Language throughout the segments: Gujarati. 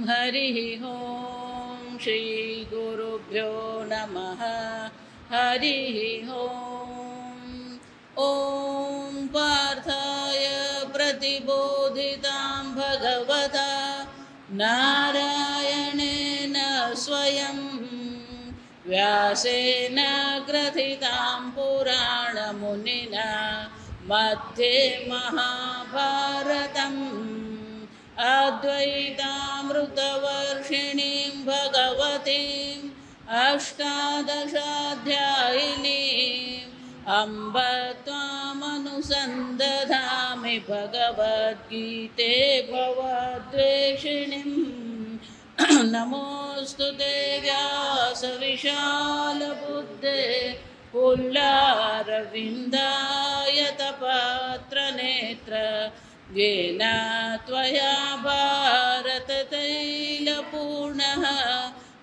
हरिः ॐ श्रीगुरुभ्यो नमः। हरिः ॐ पार्थाय प्रतिबोधितां भगवता नारायणेन स्वयं व्यासेन ग्रथितां पुराणमुनिना मध्ये महाभारतम् अद्वैतामृतवर्षिणीं भगवतीम् अष्टादशाध्यायिनीम् अम्ब त्वामनुसन्दधामि भगवद्गीते भवद्वेषिणीम् नमोऽस्तु ते व्यासविशालबुद्धे पुल्लारविन्दायतपात्रनेत्र येन त्वया भारततैलपूर्णः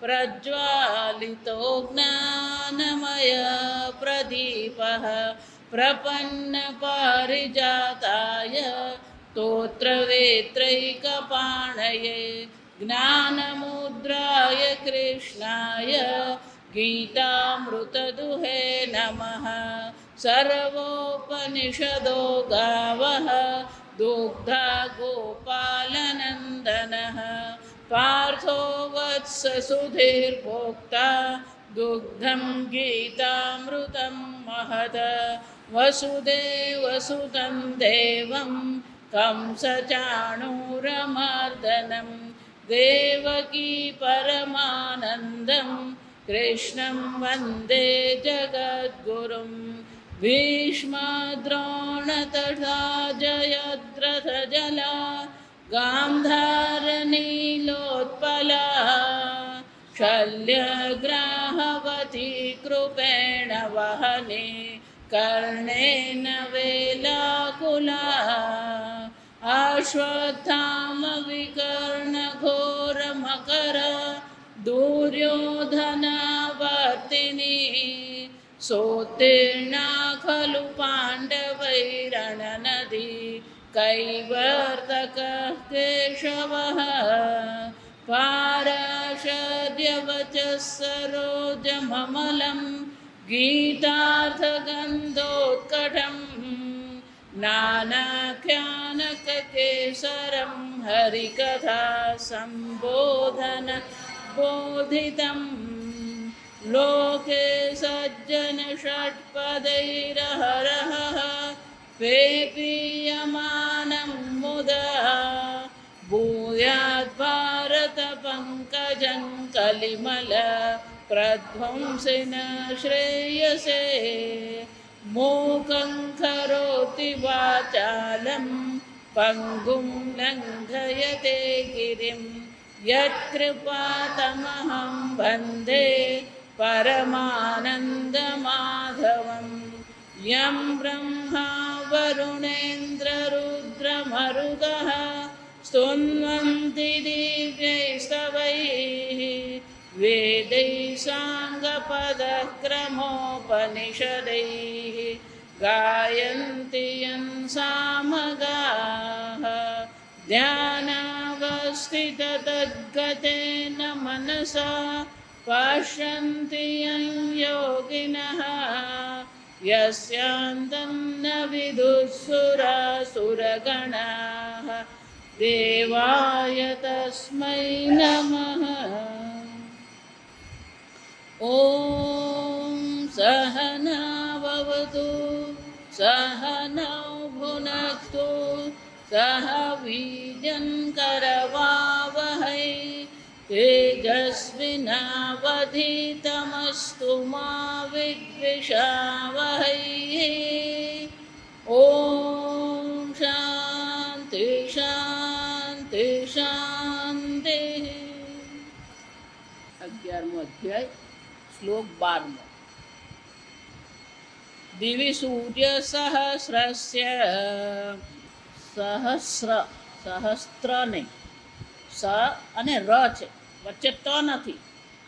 प्रज्वालितो ज्ञानमय प्रदीपः प्रपन्नपारिजाताय स्तोत्रवेत्रैकपाणये ज्ञानमुद्राय कृष्णाय गीतामृतदुहे नमः। सर्वोपनिषदो गावः दुग्धा गोपालनन्दनः पार्थो वत्स सुधीर्भोक्ता दुग्धं गीतामृतं महत् वसुदेवसुतं देवं कंसचाणूरमर्दनं देवकी परमानन्दं कृष्णं वन्दे जगद्गुरुं भीष्मद्रोणतथा जयद्रथजला गान्धारनीलोत्पला शल्यग्राहवती कृपेण वहने कर्णेन वेलाकुला अश्वत्थामविकर्णघोरमकर दुर्योधनवर्तिनी सोत्तीर्णा खलु पाण्डवैरणनदी कैवर्तकः केशवः पाराशर्यवचः सरोजममलं गीतार्थगन्धोत्कटं नानाख्यानककेसरं हरिकथा सम्बोधन बोधितं लोके सज्जन षट्पदैरहरः पेपीयमानं मुदा भूयाद्भारतपङ्कजं कलिमल प्रध्वंसिन श्रेयसे मूकं करोति वाचालं पङ्गुं लङ्घयते गिरिं यत्कृपातमहं वन्दे परमानन्दमाधवम् यं ब्रह्मा वरुणेन्द्ररुद्रमरुतः स्तुन्वन्ति दिव्यैस्तवैः वेदैः साङ्गपदक्रमोपनिषदैः गायन्ति यं सामगाः ध्यानावस्थिततद्गतेन मनसा पश्यन्ति यं योगिनः यस्यान्तं न विदुःसुरासुरगणाः देवाय तस्मै नमः। ॐ सहना भवतु सहनौ भुनक्तु सह वीर्यं करवावहै तेजस्विनावधीतमस्तु मा विद्विषावहै। ॐ शान्ति शान्ति शान्तिः। 11મો અધ્યાય શ્લોક 12। દિવિ સૂર્ય સહસ્રસ્ય સહસ્ત્ર નહીં સ અને ર છે, વચ્ચે ત નથી।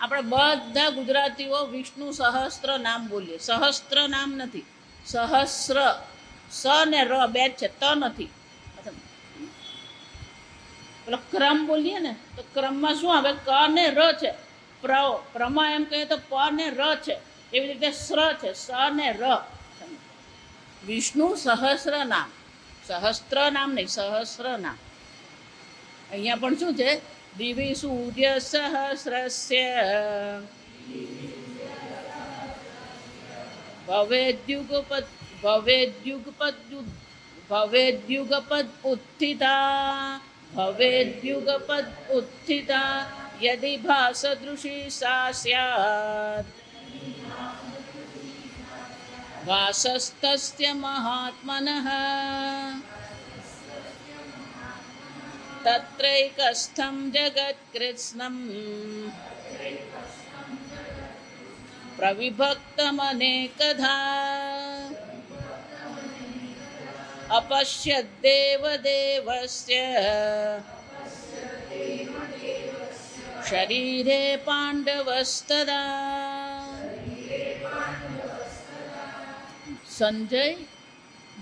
આપણે બધા ગુજરાતીઓ વિષ્ણુ સહસ્ત્ર નામ બોલીએ, સહસ્ત્ર નામ નથી, સહસ્ર સ ને ર બે છે, ત નથી। પેલો ક્રમ બોલીએ ને તો ક્રમમાં શું આવે? ક ને ર છે. પ્રમાં એમ કહીએ તો પ ને ર છે. એવી રીતે સ્ર છે, સ ને ર. વિષ્ણુ સહસ્ર નામ, સહસ્ત્ર નામ નહીં, સહસ્ર નામ. અહીંયા પણ શું છે? દિવિ સૂર્ય સહસ્રસ્ય ભવેદ્યુગપદ ઉત્થિતા ભવેદ્યુગપદ ઉત્થિતા યદિ ભાસદૃશી સા સ્યાત વાસસ્તસ્ય મહાત્મનઃ તત્રૈકસ્થં જગત્કૃત્સ્નં પ્રવિભક્તમનેકધા અપશ્યદ્દેવદેવસ્ય શરીરે પાંડવસ્તદા. સંજય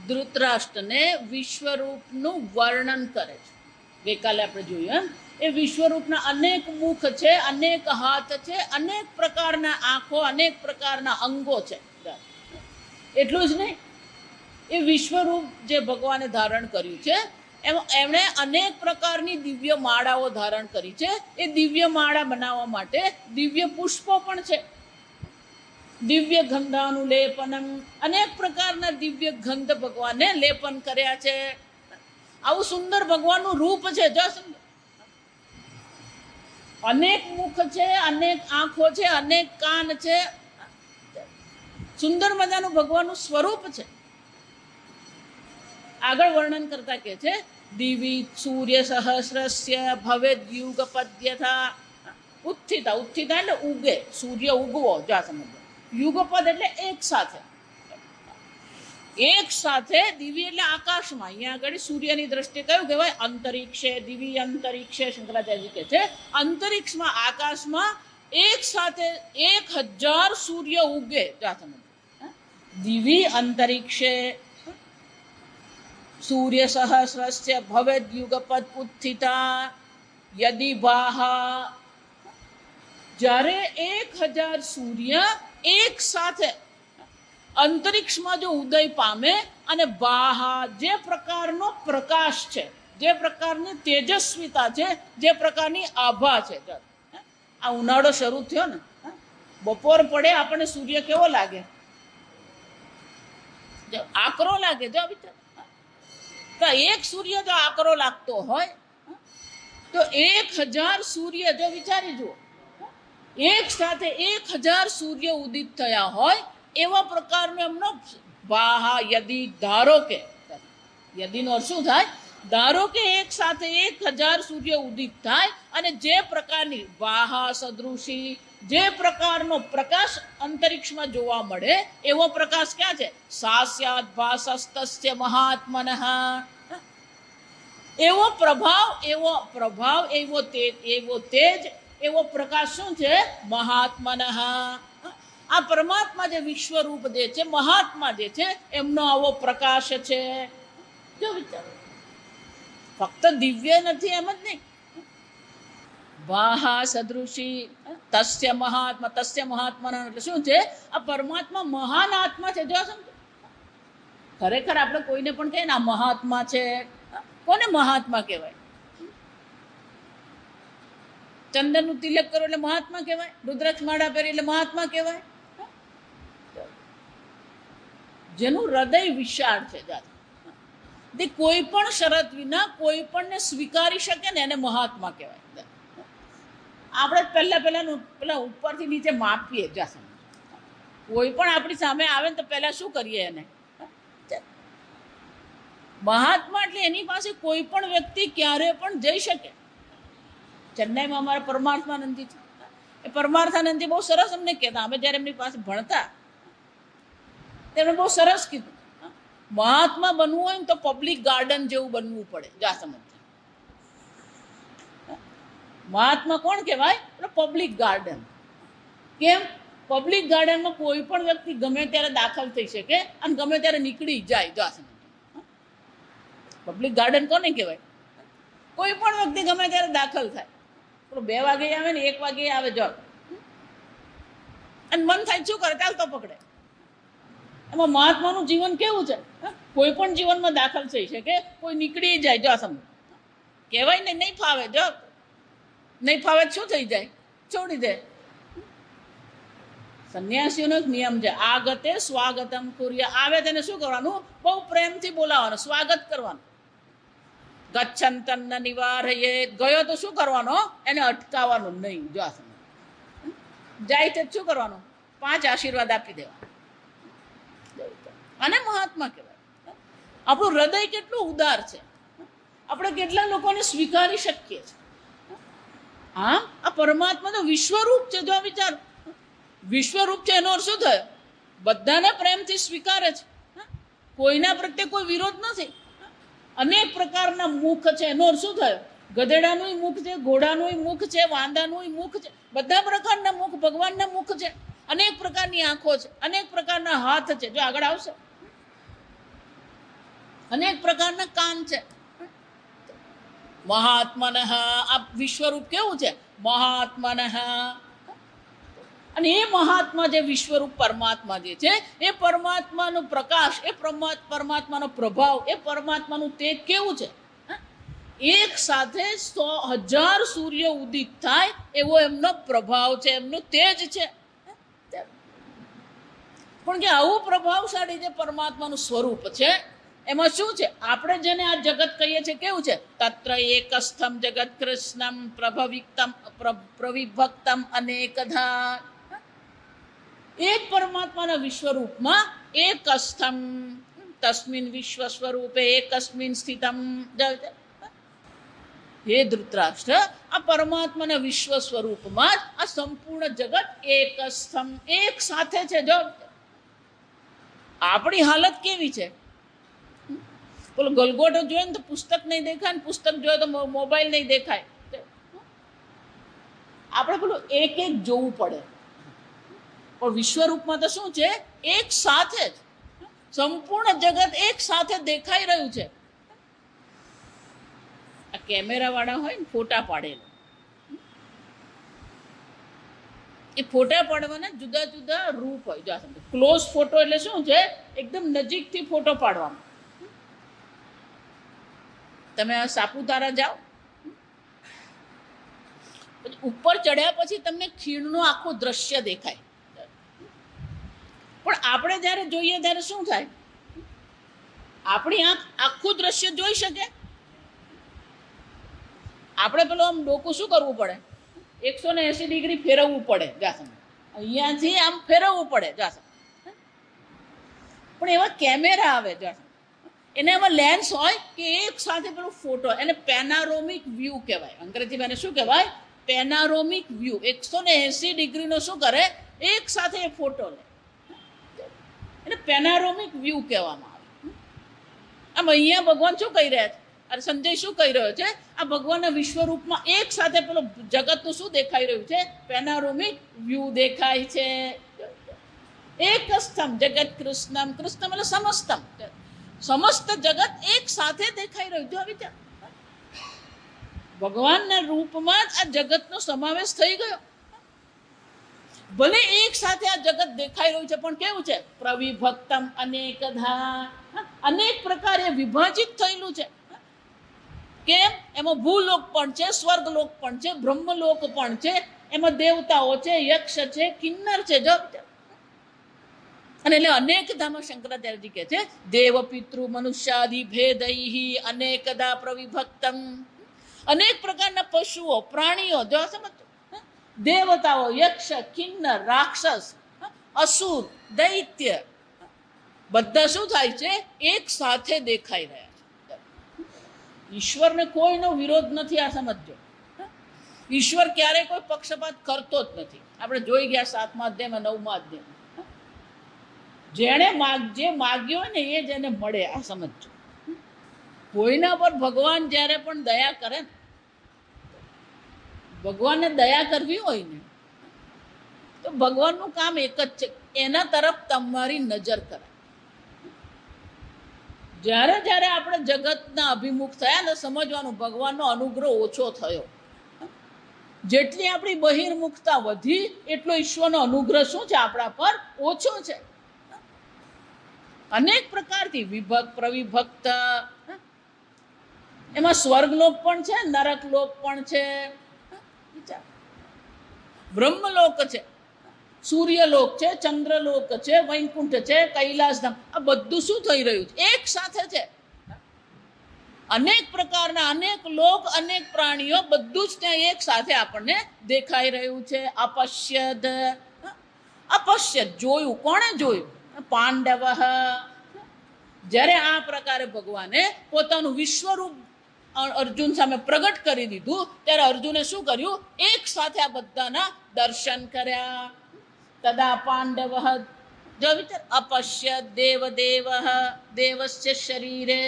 ધૃતરાષ્ટ્રને વિશ્વરૂપનું વર્ણન કરે છે. ગઈકાલે આપણે જોયું એ વિશ્વરૂપના અનેક મુખ છે, અનેક હાથ છે, અનેક પ્રકારના આંખો, અનેક પ્રકારના અંગો છે. એટલું જ નહીં, એ વિશ્વરૂપ જે ભગવાને ધારણ કર્યું છે એમણે અનેક પ્રકારની દિવ્ય માળાઓ ધારણ કરી છે. એ દિવ્ય માળા બનાવવા માટે દિવ્ય પુષ્પો પણ છે. દિવ્ય ગંધાનું લેપનમ, અનેક પ્રકારના દિવ્ય ગંધ ભગવાને લેપન કર્યા છે. આવું સુંદર ભગવાનનું રૂપ છે. જો અનેક મુખ છે, અનેક આંખો છે, અનેક કાન છે. સુંદર મજાનું ભગવાનનું સ્વરૂપ છે. આગળ વર્ણન કરતા કે છે દિવિ સૂર્ય સહસ્રસ્ય ભવેદ્યુગ પદ્યથા ઉત્થિતા. ઉત્થિતા એટલે ઉગે, સૂર્ય ઉગવો. જા સમજો, યુગપદ એટલે એક સાથે. એક સાથે દિવ્ય એટલે આકાશમાં. અહીંયા આગળ સૂર્યની દ્રષ્ટિએ કયું કહેવાય? અંતરિક્ષે. દિવ્ય અંતરિક્ષે શંકરાચાર્યજી કહે છે અંતરિક્ષમાં, આકાશમાં એક સાથે 1000 સૂર્ય ઉગે. જા સમજો, દિવ્ય અંતરિક્ષે સૂર્ય સહસ્રસ્ય ભવેદ્યુગપદ ઉત્થિતા યદિ ભાહા. જ્યારે 1000 સૂર્ય એક સાથે અંતરિક્ષમાં જો ઉદય પામે અને બાહા, જે પ્રકારનો પ્રકાશ છે, જે પ્રકારની તેજસ્વીતા છે, જે પ્રકારની આભા છે. આ ઉનાળો શરૂ થયો ને, બપોર પડે આપણને સૂર્ય કેવો લાગે? આકરો લાગે. જો વિચાર, તો એક સૂર્ય જો આકરો લાગતો હોય તો 1000 સૂર્ય, જો વિચારી જુઓ, એક સાથે 1000 સૂર્ય ઉદિત થયા હોય એવા પ્રકારનો એમનો વાહા. યદિ, ધારો કે, યદિનો શું થાય? ધારો કે એક સાથે 1000 સૂર્ય ઉદિત થાય અને જે પ્રકારની વાહા સદૃશી, જે પ્રકારનો પ્રકાશ અંતરિક્ષમાં જોવા મળે એવો પ્રકાશ ક્યાં છે? સાસ્યાદ ભાસસ્તસ્ય મહાત્મનઃ. એવો પ્રભાવ, એવો તેજ, એવો પ્રકાશ શું છે? મહાત્મનઃ. આ પરમાત્મા જે વિશ્વરૂપ જે છે, મહાત્મા જે છે, એમનો આવો પ્રકાશ છે. જો વિચારો, ફક્ત દિવ્ય નથી એમ જ નહીં, વાહા સદૃશી તસ્ય મહાત્મા. તસ્ય મહાત્મા એટલે શું છે? આ પરમાત્મા મહાન આત્મા છે. જો સમજો, ખરેખર આપણે કોઈને પણ કહીએ ને આ મહાત્મા છે, કોને મહાત્મા કહેવાય? ચંદનનું તિલક કરો એટલે મહાત્મા કહેવાય, રુદ્રાક્ષ માળા પહેરી એટલે મહાત્મા કહેવાય. જેનું હૃદય વિશાળ છે, તે કોઈ પણ શરત વિના કોઈ પણને સ્વીકારી શકે ને એને મહાત્મા કહેવાય. આપણે પેલા ઉપરથી નીચે માપીએ. જ્યાં કોઈ પણ આપણી સામે આવે ને તો પહેલા શું કરીએ? એને મહાત્મા એટલે એની પાસે કોઈ પણ વ્યક્તિ ક્યારે પણ જઈ શકે. ચેન્નાઈમાં અમારા પરમાર્થાનંદજી છે. એ પરમાર્થાનંદજી બહુ સરસ અમને કહેતા. અમે જ્યારે એમની પાસે ભણતા તેમણે બહુ સરસ કીધું, મહાત્મા બનવું હોય ને તો પબ્લિક ગાર્ડન જેવું બનવું પડે. જા સમજતા, મહાત્મા કોણ કહેવાય? Public garden. કેમ? પબ્લિક ગાર્ડનમાં કોઈ પણ વ્યક્તિ ગમે ત્યારે દાખલ થઈ શકે અને ગમે ત્યારે નીકળી જાય. જા સમજતા, પબ્લિક ગાર્ડન કોને કહેવાય? કોઈ પણ વ્યક્તિ ગમે ત્યારે દાખલ થાય, પણ 2 વાગે આવે ને 1 વાગે આવે જોબ, અને મન થાય શું કરે, ચાલતો પકડે. એમાં મહાત્માનું જીવન કેવું છે, કોઈ પણ જીવનમાં દાખલ થઈ શકે, કોઈ નીકળી જાય, જો સમજ કહેવાય ને, નહીં ફાવે, જો નહીં ફાવે શું થઈ જાય, છોડી દે. સંન્યાસીઓનો એક નિયમ છે, આગતે સ્વાગતમ કુર્ય. આવે તેને શું કરવાનું, બહુ પ્રેમથી બોલાવવાનું, સ્વાગત કરવાનું. ગચ્છંતન નિવારયે, ગયો તો શું કરવાનો, એને અટકાવવાનું નહીં. જો આ સમજ જાય તે શું કરવાનું, 5 આશીર્વાદ આપી દેવા. અને મહાત્મા કહેવાય. આપણું હૃદય કેટલું ઉદાર છે, આપણે કેટલા લોકોને સ્વીકારી શકીએ છીએ. હા, આ પરમાત્મા તો વિશ્વરૂપ છે. જો વિચાર, વિશ્વરૂપ છે એનો અર્થ શું થયો, બધાને પ્રેમથી સ્વીકારે છે, કોઈના પ્રત્યે કોઈ વિરોધ નથી. અનેક પ્રકારના મુખ છે એનો અર્થ શું થયો, ગધેડાનું મુખ છે, ઘોડાનું મુખ છે, વાંદાનું મુખ છે, બધા પ્રકારના મુખ ભગવાનના મુખ છે. અનેક પ્રકારની આંખો છે, અનેક પ્રકારના હાથ છે, જો આગળ આવશે, અનેક પ્રકારના કાન છે. મહાત્મનઃ, આ વિશ્વરૂપ કેવું છે, મહાત્મનઃ. અને એ મહાત્મા જે વિશ્વરૂપ પરમાત્મા જે છે, એ પરમાત્માનો પ્રકાશ, એ પરમાત્માનો પ્રભાવ, એ પરમાત્માનું તેજ કેવું છે, એક સાથે 100,000 સૂર્ય ઉદિત થાય એવો એમનો પ્રભાવ છે, એમનું તેજ છે. પણ કે આવું પ્રભાવશાળી જે પરમાત્માનું સ્વરૂપ છે, એમાં શું છે, આપણે જેને આ જગત કહીએ છીએ કેવું છે, તત્ર એકસ્થમ જગત કૃષ્ણમ પ્રવિભક્તમ અનેકધા. એક પરમાત્માના વિશ્વરૂપમાં એકસ્થમ, તસ્મિન વિશ્વ સ્વરૂપે એકસ્મિન સ્થિતમ. હે ધૃતરાષ્ટ્ર, આ પરમાત્માના વિશ્વ સ્વરૂપમાં જ આ સંપૂર્ણ જગત એકસ્થમ, એક સાથે છે. જો આપણી હાલત કેવી છે, પેલો ગલગોટો જોઈએ ને તો પુસ્તક નહીં દેખાય, ને પુસ્તક જોઈએ તો મોબાઈલ નહીં દેખાય. આપણે પેલું એક એક જોવું પડે. પણ વિશ્વરૂપમાં તો શું છે, એક સાથે જ સંપૂર્ણ જગત એક સાથે દેખાઈ રહ્યું છે. આ કેમેરા વાળા હોય ને, ફોટા પાડેલા, એ ફોટા પાડવાના જુદા જુદા રૂપ હોય. જો ક્લોઝ ફોટો એટલે શું છે, એકદમ નજીકથી ફોટો પાડવાનો. તમે આ સાપુતારા જાઓ, ઉપર ચડ્યા પછી તમને ખીણનું આખું દ્રશ્ય દેખાય. પણ આપણે જ્યારે જોઈએ ત્યારે શું થાય, આપણી આંખ આખું દ્રશ્ય જોઈ શકે. આપણે પેલો આમ ડોકું શું કરવું પડે, 180 ડિગ્રી ફેરવવું પડે. જાસમ અહીંયાથી આમ ફેરવવું પડે. જાસમ પણ એવા કેમેરા આવે, જાસમ એને એમાં લેન્સ હોય કે એક સાથે પેલો ફોટો, એને પેનારોમિક વ્યૂ કહેવાય. અંગ્રેજીમાં એને શું કહેવાય, પેનારોમિક વ્યૂ. 180 ડિગ્રીનો શું કરે, એક સાથે એ ફોટો લે, એને પેનારોમિક વ્યૂ કહેવામાં આવે. આમ અહીંયા ભગવાન શું કહી રહ્યા છે, અરે સંજય શું કહી રહ્યો છે, આ ભગવાનના વિશ્વરૂપમાં એક સાથે પેલો જગતનું શું દેખાઈ રહ્યું છે, પેનારોમિક વ્યૂ દેખાય છે. એક સ્થમ જગત કૃષ્ણમ, કૃષ્ણમ એટલે સમસ્તમ, સમસ્ત જગત એક સાથે દેખાઈ રહ્યું છે. વિચાર, ભગવાનના રૂપમાં જ આ જગતનો સમાવેશ થઈ ગયો. ભલે એક સાથે આ જગત દેખાઈ રહ્યું છે, પણ કેવું છે, પ્રવિભક્તમ અનેકધા, અનેક પ્રકારે વિભાજિત થયેલું છે. કેમ, એમાં ભૂલોક પણ છે, સ્વર્ગલોક પણ છે, બ્રહ્મલોક પણ છે, એમાં દેવતાઓ છે, યક્ષ છે, કિન્નર છે. જો અને એટલે અનેકધામાં શંકરાચાર્યજી કહે છે, દેવ પિતૃ મનુષ્યાદિ ભેદૈ અનેકદા પ્રવિભક્તમ. અનેક પ્રકારના પશુઓ, પ્રાણીઓ, જો સમજો, દેવતાઓ, યક્ષ, કિન્નર, રાક્ષસ, અસુર, દૈત્ય, બધા શું થાય છે, એક સાથે દેખાઈ રહ્યા છે. ઈશ્વરને કોઈનો વિરોધ નથી. આ સમજો, ઈશ્વર ક્યારેય કોઈ પક્ષપાત કરતો જ નથી. આપણે જોઈ ગયા 7મા અધ્યાયમાં 9મા અધ્યાયમાં, જેણે જે માગ્યો હોય ને એ જ એને મળે. આ સમજો, કોઈના પર ભગવાન જ્યારે પણ દયા કરે ને, ભગવાનને દયા કરવી હોય ને, તો ભગવાનનું કામ એક જ છે, એના તરફ તમારી નજર કરાય. જ્યારે જ્યારે આપણે જગતના અભિમુખ થયા ને સમજવાનું ભગવાનનો અનુગ્રહ ઓછો થયો. જેટલી આપણી બહિર્મુખતા વધી એટલો ઈશ્વરનો અનુગ્રહ શું છે આપણા પર ઓછો છે. અનેક પ્રકારથી વિભક્ત પ્રવિભક્ત, એમાં સ્વર્ગલોક પણ છે, નરકલોક પણ છે, બ્રહ્મલોક છે, સૂર્યલોક છે, ચંદ્રલોક છે, વૈકુંઠ છે, કૈલાસધામ, આ બધું શું થઈ રહ્યું છે એક સાથે છે. અનેક પ્રકારના અનેક લોક, અનેક પ્રાણીઓ, બધું જ ત્યાં એક સાથે આપણને દેખાઈ રહ્યું છે. અપશ્યદ, અપશ્યદ જોયું, કોણે જોયું? પાંડવ. જ્યારે આ પ્રકારે ભગવાને પોતાનું વિશ્વરૂપ અર્જુન સામે પ્રગટ કરી દીધું ત્યારે અર્જુને શું કર્યું? એક સાથે આ બધાના દર્શન કર્યા. તદા પાંડવ, જો વિચાર, અપશ્ય દેવદેવ દેવસ્ય શરીરે,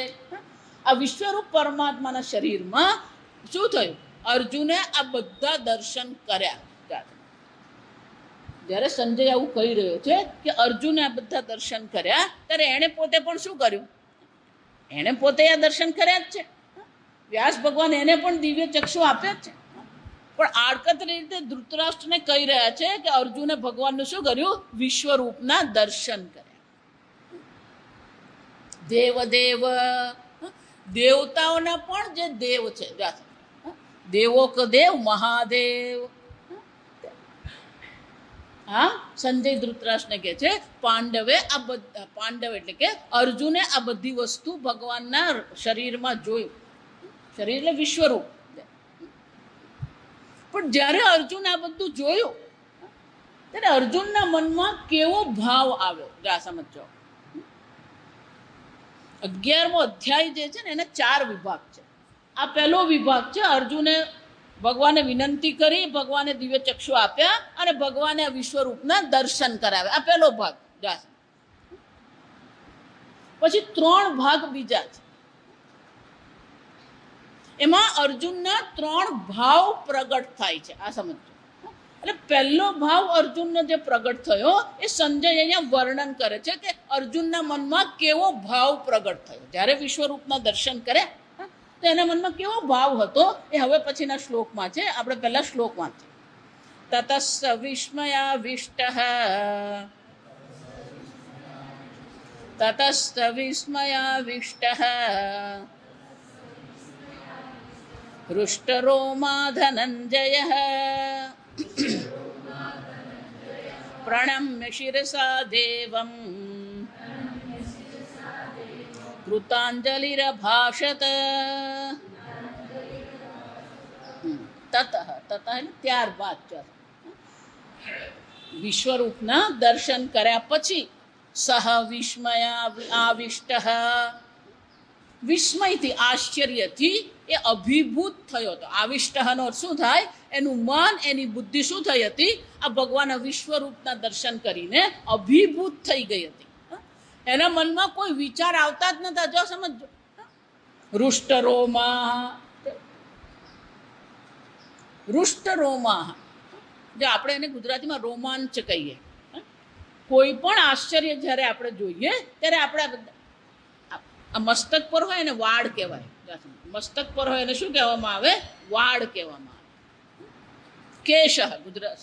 આ વિશ્વરૂપ પરમાત્માના શરીરમાં શું થયું? અર્જુને આ બધા દર્શન કર્યા. જ્યારે સંજય આવું કહી રહ્યો છે કે અર્જુને આ બધા દર્શન કર્યા, ત્યારે એણે પોતે પણ શું કર્યું? એણે પોતે આ દર્શન કર્યા જ છે. વ્યાસ ભગવાન એને પણ દિવ્ય ચક્ષુ આપ્યા જ છે. પણ આડકતરી રીતે ધૃતરાષ્ટ્રને કહી રહ્યા છે કે અર્જુને ભગવાનનું શું કર્યું? વિશ્વરૂપના દર્શન કર્યા. દેવદેવ, દેવતાઓના પણ જે દેવ છે, દેવો ક દેવ મહાદેવ. હા, સંજય ધૃતરાષ્ટ્રને કહે છે પાંડવે આ બધા, પાંડવ એટલે કે અર્જુને આ બધી વસ્તુ ભગવાનના શરીરમાં જોયું. શરીર એટલે વિશ્વરૂપ. પણ જ્યારે અર્જુન આ બધું જોયું ત્યારે અર્જુનના મનમાં કેવો ભાવ આવ્યો? જા સમજો. 11મો અધ્યાય જે છે ને એને 4 વિભાગ છે. આ પહેલો વિભાગ છે. અર્જુને ભગવાને વિનંતી કરી, ભગવાને દિવ્ય ચક્ષુ આપ્યા અને ભગવાને આ વિશ્વરૂપના દર્શન કરાવ્યા. આ પહેલો ભાગ. પછી 3 ભાગ બીજા છે. એમાં અર્જુનના 3 ભાવ પ્રગટ થાય છે. આ સમજો. એટલે પહેલો ભાવ અર્જુનનો જે પ્રગટ થયો એ સંજય અહીંયા વર્ણન કરે છે કે અર્જુનના મનમાં કેવો ભાવ પ્રગટ થયો જ્યારે વિશ્વરૂપના દર્શન કર્યા. તો એના મનમાં કેવો ભાવ હતો એ હવે પછીના શ્લોકમાં છે. આપણે પહેલા શ્લોક વાંચીએ. તતસ્સ વિસ્મયાવિષ્ટ, તતસ્સ વિસ્મયાવિષ્ટ હૃષ્ટરોમા ધનંજય પ્રણમ્ય શિરસા દેવં કૃતાંજલિરભાષત. તતઃ, તતઃ એટલે ત્યારબાદ વિશ્વરૂપના દર્શન કર્યા પછી સહ વિસ્મયા આવિષ્ટ, વિસ્મયથી, આશ્ચર્યથી એ અભિભૂત થયો હતો. આવિષ્ટનો શું થાય? એનું મન, એની બુદ્ધિ શું થઈ હતી? આ ભગવાનના વિશ્વરૂપના દર્શન કરીને અભિભૂત થઈ ગઈ હતી. એના મનમાં કોઈ વિચાર આવતા જ નતા. જો સમજો. રુષ્ટરોમા, રુષ્ટરોમા, જે આપણે એને ગુજરાતીમાં રોમાંચ કહીએ. કોઈ પણ આશ્ચર્ય જ્યારે આપણે જોઈએ ત્યારે આપણે આ મસ્તક પર હોય એને વાડ કહેવાય. મસ્તક પર હોય એને શું કહેવામાં આવે? વાડ કહેવામાં આવે. કેશ,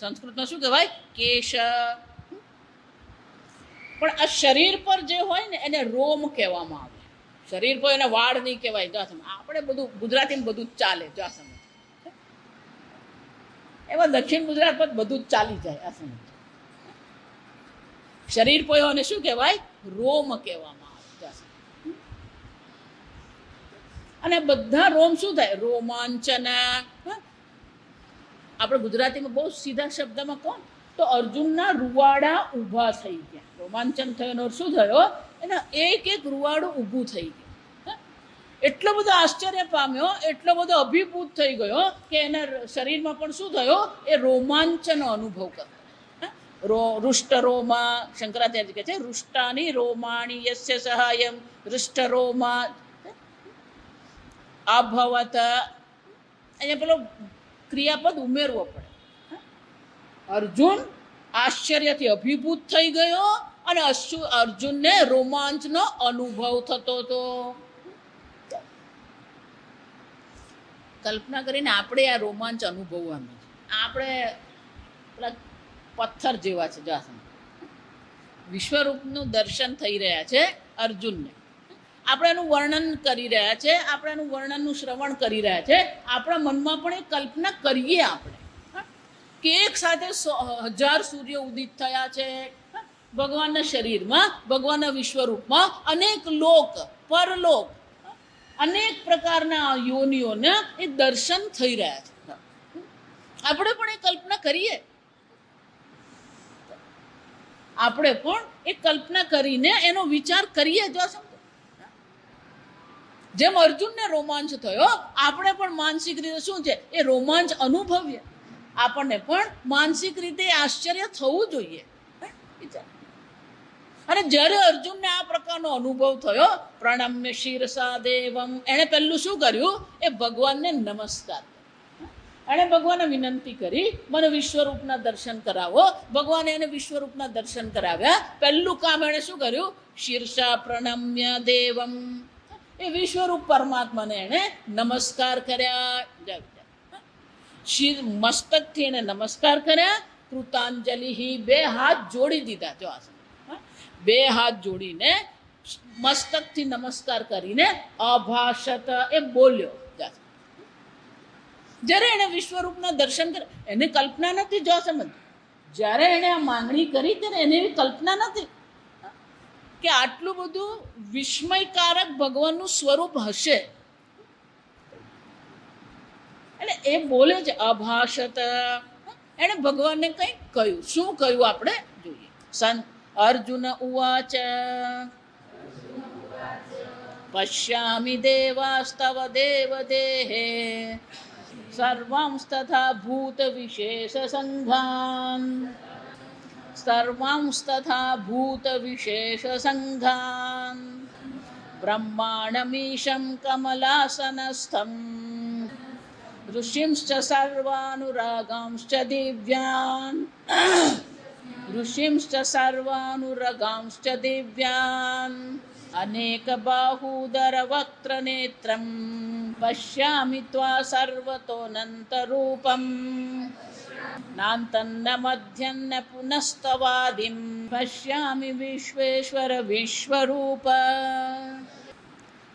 સંસ્કૃતમાં શું કહેવાય? કેશ. પણ આ શરીર પર જે હોય ને એને રોમ કહેવામાં આવે. શરીર પર એને વાડ નહીં કહેવાય. જો આપણે બધું ગુજરાતીમાં બધું જ ચાલે. જો આ સમજ. એમાં દક્ષિણ ગુજરાત પર બધું જ ચાલી જાય. આ સમજ. શરીર પર એને શું કહેવાય? રોમ કહેવામાં આવે. અને બધા રોમ શું થાય? રોમાંચના. આપણે ગુજરાતીમાં બહુ સીધા શબ્દમાં કહો તો અર્જુનના રૂવાડા ઊભા થઈ ગયા. રોમાંચન થયો શું થયો? એના એક એક રૂવાડું ઊભું થઈ ગયું. એટલો બધો આશ્ચર્ય પામ્યો, એટલો બધો અભિભૂત થઈ ગયો કે એના શરીરમાં પણ શું થયો? એ રોમાંચનો અનુભવ કર્યો. રુષ્ટરોમા, શંકરાચાર્ય કહે છે રુષ્ટાની રોમાણી યસ્ય સહાયમ રુષ્ટરોમા અભવત. અહીંયા પેલો ક્રિયાપદ ઉમેરવો પડે. અર્જુન આશ્ચર્યથી અભિભૂત થઈ ગયો અને અર્જુનને રોમાંચનો અનુભવ થતો હતો. કલ્પના કરીને આપણે આ રોમાંચ અનુભવવાનું છે. આપણે પેલા પથ્થર જેવા છે. વિશ્વરૂપનું દર્શન થઈ રહ્યા છે અર્જુનને. આપણે એનું વર્ણન કરી રહ્યા છે, આપણે એનું વર્ણનનું શ્રવણ કરી રહ્યા છે. આપણા મનમાં પણ એ કલ્પના કરીએ આપણે કે એક સાથે 1000 સૂર્ય ઉદિત થયા છે ભગવાનના શરીરમાં, ભગવાનના વિશ્વરૂપમાં. અનેક લોક, પરલોક, અનેક પ્રકારના યોનિઓના એ દર્શન થઈ રહ્યા છે. આપણે પણ એ કલ્પના કરીએ. આપણે પણ એ કલ્પના કરીને એનો વિચાર કરીએ. જો જેમ અર્જુનને રોમાંચ થયો, આપણે પણ માનસિક રીતે શું છે એ રોમાંચ અનુભવીએ. આપણને પણ માનસિક રીતે આશ્ચર્ય થવું જોઈએ. અને જ્યારે અર્જુનને આ પ્રકારનો અનુભવ થયો, પ્રણમ્ય શિરસા દેવમ, એણે પહેલું શું કર્યું? એ ભગવાનને નમસ્કાર. એણે ભગવાનને વિનંતી કરી, મને વિશ્વરૂપના દર્શન કરાવો. ભગવાને એને વિશ્વરૂપના દર્શન કરાવ્યા. પહેલું કામ એણે શું કર્યું? શિરસા પ્રણમ્ય દેવમ, એ વિશ્વરૂપ પરમાત્માને એણે નમસ્કાર કર્યા. મસ્તકથી એને નમસ્કાર કર્યા. કૃતાંજલિ, 2 હાથ જોડી દીધા. જો આ 2 હાથ જોડીને મસ્તકથી નમસ્કાર કરીને અભાષત, એ બોલ્યો. જ્યારે એને વિશ્વરૂપના દર્શન કર્યા, એને કલ્પના નથી. જો સમજ, જ્યારે એને આ માંગણી કરી ત્યારે એને એવી કલ્પના નથી કે આટલું બધું વિસ્મયકારક ભગવાનનું સ્વરૂપ હશે. એટલે એ બોલે છે અભાષત. એને ભગવાનને કંઈક કહ્યું. શું કહ્યું આપણે જોઈએ. અર્જુન ઉવાચ પશ્યામિ દેવાસ્તવ દેવ દેહે સર્વાંસ્તથા ભૂત વિશેષ સંઘાન. સર્વાંસ્તથા ભૂત વિશેષ સંઘાન બ્રહ્માણમીશં કમલાસનસ્થં ઋષિંશ્ચ સર્વાનુરાગાંશ્ચ દિવ્યાન. ઋષિંશ્ચ સર્વાનુરાગાંશ્ચ દિવ્યાન અનેક બાહુદર વક્ત્ર નેત્રમ પશ્યામિ ત્વા સર્વતોનંત રૂપમ નાંતન્ન મધ્યન્ન પુનસ્તવાદિમ પશ્યામિ વિશ્વેશ્વર વિશ્વરૂપ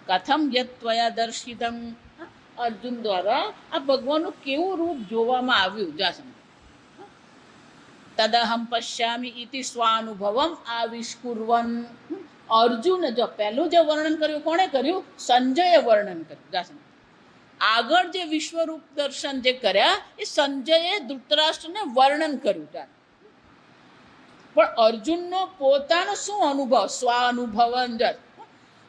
કથમ યત્વયા દર્શિતમ. અર્જુન દ્વારા આ ભગવાનનું કેવું રૂપ જોવામાં આવ્યું. જાસમ તદહમ પશ્યામિ ઇતિ સ્વાનુભવમ આવિષ્કુર્વન. અર્જુને જો પહેલું જે વર્ણન કર્યું, કોણે કર્યું? સંજયે વર્ણન કર્યું. જાસમ આગળ જે વિશ્વરૂપ દર્શન જે કર્યા એ સંજયે ધૃતરાષ્ટ્રને વર્ણન કર્યું. પણ અર્જુનનો પોતાનો શું અનુભવ? સ્વાનુભવન.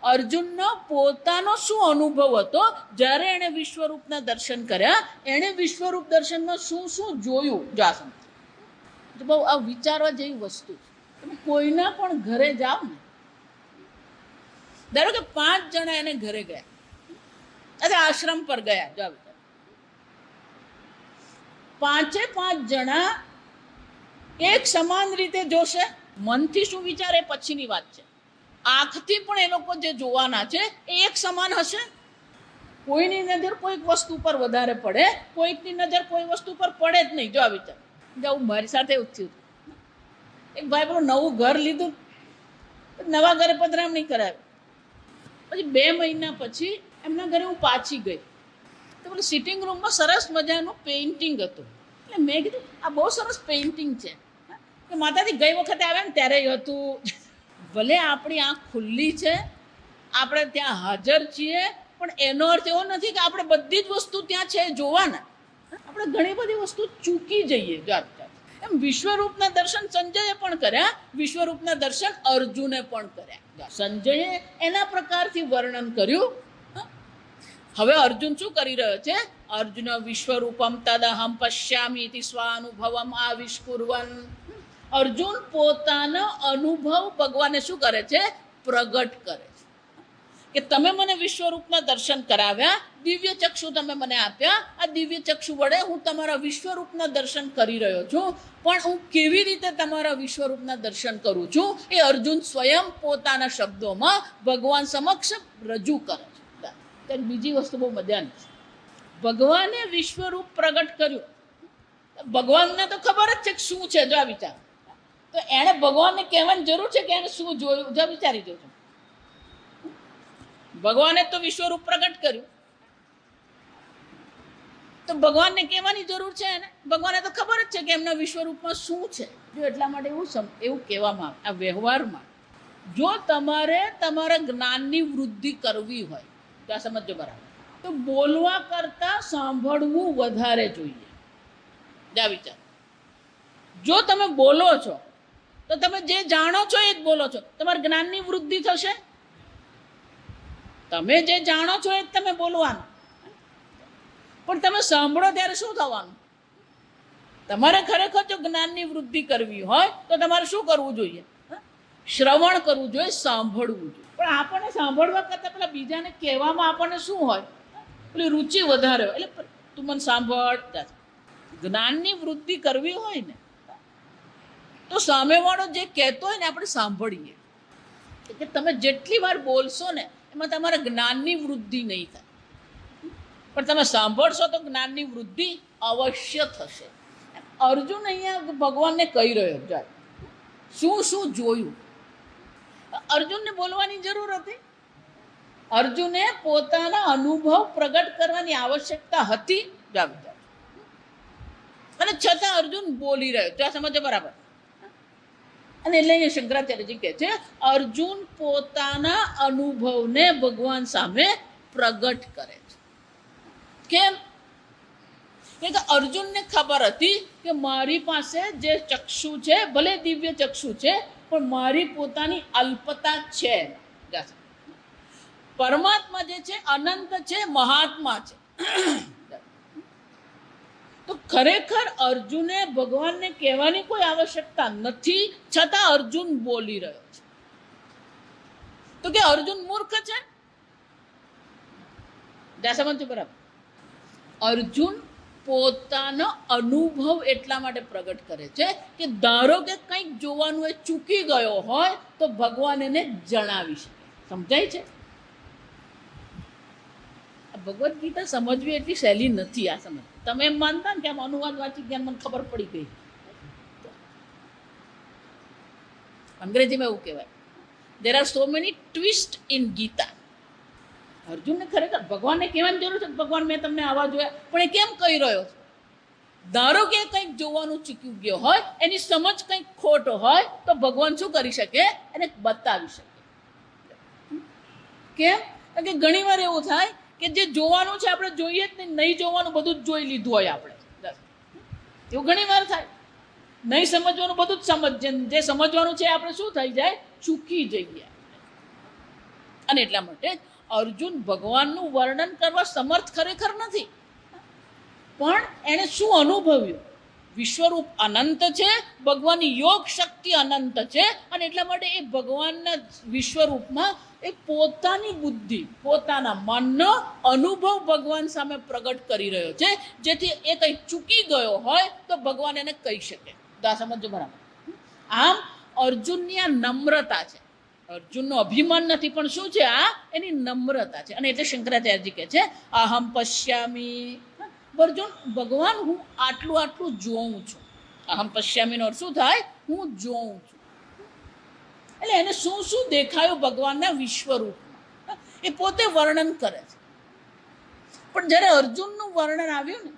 અર્જુનનો પોતાનો શું અનુભવ હતો જ્યારે એણે વિશ્વરૂપના દર્શન કર્યા? એણે વિશ્વરૂપ દર્શનમાં શું શું જોયું? જાસમ બહુ આ વિચારવા જેવી વસ્તુ છે. તમે કોઈના પણ ઘરે જાઓ ને, ધારો કે 5 જણા એને ઘરે ગયા, અથવા આશ્રમ પર ગયા, જાઓ, 5 જણા એક સમાન રીતે જોશે. મનથી શું વિચારે પછીની વાત છે. આંખથી પણ એ લોકો જે જોવાના છે એ એક સમાન હશે. કોઈની નજર કોઈક વસ્તુ પર વધારે પડે, કોઈકની નજર કોઈ વસ્તુ પર પડે જ નહીં. જો આ વિચાર જાઉં, મારી સાથે એવું થયું. એક ભાઈ પેલું નવું ઘર લીધું, નવા ઘરે પધરામણી કરાવી. પછી 2 મહિના પછી એમના ઘરે હું પાછી ગઈ તો પેલું સિટિંગ રૂમમાં સરસ મજાનું પેઇન્ટિંગ હતું. એટલે મેં કીધું આ બહુ સરસ પેઇન્ટિંગ છે. કે માતાજી ગઈ વખતે આવ્યા ને ત્યારે હતું. ભલે આપણી આંખ ખુલ્લી છે, આપણે ત્યાં હાજર છીએ, પણ એનો અર્થ એવો નથી કે આપણે બધી જ વસ્તુ ત્યાં છે જોવાના. આપણે ઘણી બધી વસ્તુ ચૂકી જઈએ. એમ વિશ્વરૂપના દર્શન સંજયે પણ કર્યા, વિશ્વરૂપના દર્શન અર્જુને પણ કર્યા. સંજયે એના પ્રકારથી વર્ણન કર્યું. હવે અર્જુન શું કરી રહ્યો છે? અર્જુન વિશ્વરૂપમ તદહમ પશ્યામિ ઇતિ સ્વાનુભવમ આવિષ્કુર્વન. અર્જુન પોતાનો અનુભવ ભગવાને શું કરે છે? પ્રગટ કરે છે. કે તમે મને વિશ્વરૂપના દર્શન કરાવ્યા, દિવ્ય ચક્ષુ તમે મને આપ્યા, આ દિવ્ય ચક્ષુ વડે હું તમારા વિશ્વરૂપના દર્શન કરી રહ્યો છું. પણ હું કેવી રીતે તમારા વિશ્વરૂપના દર્શન કરું છું એ અર્જુન સ્વયં પોતાના શબ્દોમાં ભગવાન સમક્ષ રજૂ કરે છે. ત્યારે બીજી વસ્તુ બહુ મજાની છે, ભગવાને વિશ્વરૂપ પ્રગટ કર્યું. ભગવાનને તો ખબર જ છે કે શું છે, જો આ વિચાર, તો એણે ભગવાનને કહેવાની જરૂર છે કે એને શું જોયું, જો વિચારી જોજો. ભગવાને તો વિશ્વરૂપ પ્રગટ કર્યું, તો ભગવાનને કહેવાની જરૂર છે એને? ભગવાને તો ખબર જ છે કે એમના વિશ્વરૂપમાં શું છે. જો એટલા માટે એવું કહેવામાં આવે આ વ્યવહારમાં, જો તમારે તમારા જ્ઞાનની વૃદ્ધિ કરવી હોય તો આ સમજો બરાબર, તો બોલવા કરતાં સાંભળવું વધારે જોઈએ. જા વિચાર, જો તમે બોલો છો તો તમે જે જાણો છો એ જ બોલો છો, તમારા જ્ઞાનની વૃદ્ધિ થશે. તમે જે જાણો છો એ જ તમે બોલવાનું, પણ તમે સાંભળો ત્યારે શું થવાનું? તમારે ખરેખર જો જ્ઞાનની વૃદ્ધિ કરવી હોય તો તમારે શું કરવું જોઈએ? શ્રવણ કરવું જોઈએ, સાંભળવું જોઈએ. પણ આપણને સાંભળવા કરતાં પેલા બીજાને કહેવામાં આપણને શું હોય? પેલી રુચિ વધારે હોય. એટલે તું મને સાંભળ. જ્ઞાનની વૃદ્ધિ કરવી હોય ને તો સામેવાળો જે કહેતો હોય ને આપણે સાંભળીએ. કે તમે જેટલી વાર બોલશો ને એમાં તમારા જ્ઞાનની વૃદ્ધિ નહીં થાય, પણ તમે સાંભળશો તો જ્ઞાનની વૃદ્ધિ અવશ્ય થશે. અર્જુન અહીંયા ભગવાનને કહી રહ્યો, જાય શું શું જોયું. અર્જુનને બોલવાની જરૂર હતી? અર્જુને પોતાના અનુભવ પ્રગટ કરવાની આવશ્યકતા હતી, અને છતાં અર્જુન બોલી રહ્યો. ત્યાં સમજો બરાબર. અને એટલે અહીંયા શંકરાચાર્યજી કહે છે અર્જુન પોતાના અનુભવને ભગવાન સામે પ્રગટ કરે છે. કેમ? કે અર્જુનને ખબર હતી કે મારી પાસે જે ચક્ષુ છે, ભલે દિવ્ય ચક્ષુ છે, પણ મારી પોતાની અલ્પતા છે. પરમાત્મા જે છે અનંત છે, મહાત્મા છે. તો ખરેખર અર્જુને ભગવાનને કહેવાની કોઈ આવશ્યકતા નથી, છતાં અર્જુન બોલી રહ્યો છે. તો કે અર્જુન મૂર્ખ છે? સમજો બરાબર. અર્જુન પોતાનો અનુભવ એટલા માટે પ્રગટ કરે છે કે ધારો કે કંઈક જોવાનું એ ચૂકી ગયો હોય તો ભગવાન એને જણાવી શકે. સમજાય છે? ભગવદ્ ગીતા સમજવી એટલી સહેલી નથી. આ સમજ તમે એમ માનતા ને કે આમ અનુવાદ વાંચી જ્ઞાન મને ખબર પડી ગઈ. અંગ્રેજીમાં એવું કહેવાય, there are so many twists in Gita. અર્જુનને ખરેખર ભગવાનને કહેવાની જરૂર છે, ભગવાન મેં તમને આવા જોયા, પણ એ કેમ કહી રહ્યો છે? ધારો કે કંઈક જોવાનું ચૂક્યું ગયો હોય, એની સમજ કંઈક ખોટ હોય તો ભગવાન શું કરી શકે? એને બતાવી શકે. કેમ? કારણ કે ઘણી વાર એવું થાય કે જે જોવાનું છે આપણે જોઈએ જ નહીં જોવાનું બધું જ જોઈ લીધું હોય આપણે. એવું ઘણી વાર થાય. નહીં સમજવાનું બધું જ સમજ, જે સમજવાનું છે આપણે શું થઈ જાય? ચૂકી જઈએ. અને એટલા માટે અર્જુન ભગવાનનું વર્ણન કરવા સમર્થ ખરેખર નથી, પણ એણે શું અનુભવ્યું? વિશ્વરૂપ અનંત છે, ભગવાનની યોગ શક્તિ અનંત છે, અને એટલા માટે એ ભગવાનના વિશ્વરૂપમાં એ પોતાની બુદ્ધિ, પોતાના મનનો અનુભવ ભગવાન સામે પ્રગટ કરી રહ્યો છે, જેથી એ કંઈ ચૂકી ગયો હોય તો ભગવાન એને કહી શકે. સમજો બરાબર. આમ અર્જુનની આ નમ્રતા છે. અર્જુનનો અભિમાન નથી, પણ શું છે? આ એની નમ્રતા છે. અને એટલે શંકરાચાર્યજી કહે છે અહમ પશ્યામી. અર્જુન, ભગવાન હું આટલું આટલું જોઉં છું. અહમ પશ્યામીનો અર્થ શું થાય? હું જોઉં છું. એટલે એને શું શું દેખાયું ભગવાનના વિશ્વરૂપમાં એ પોતે વર્ણન કરે છે. પણ જ્યારે અર્જુનનું વર્ણન આવ્યું ને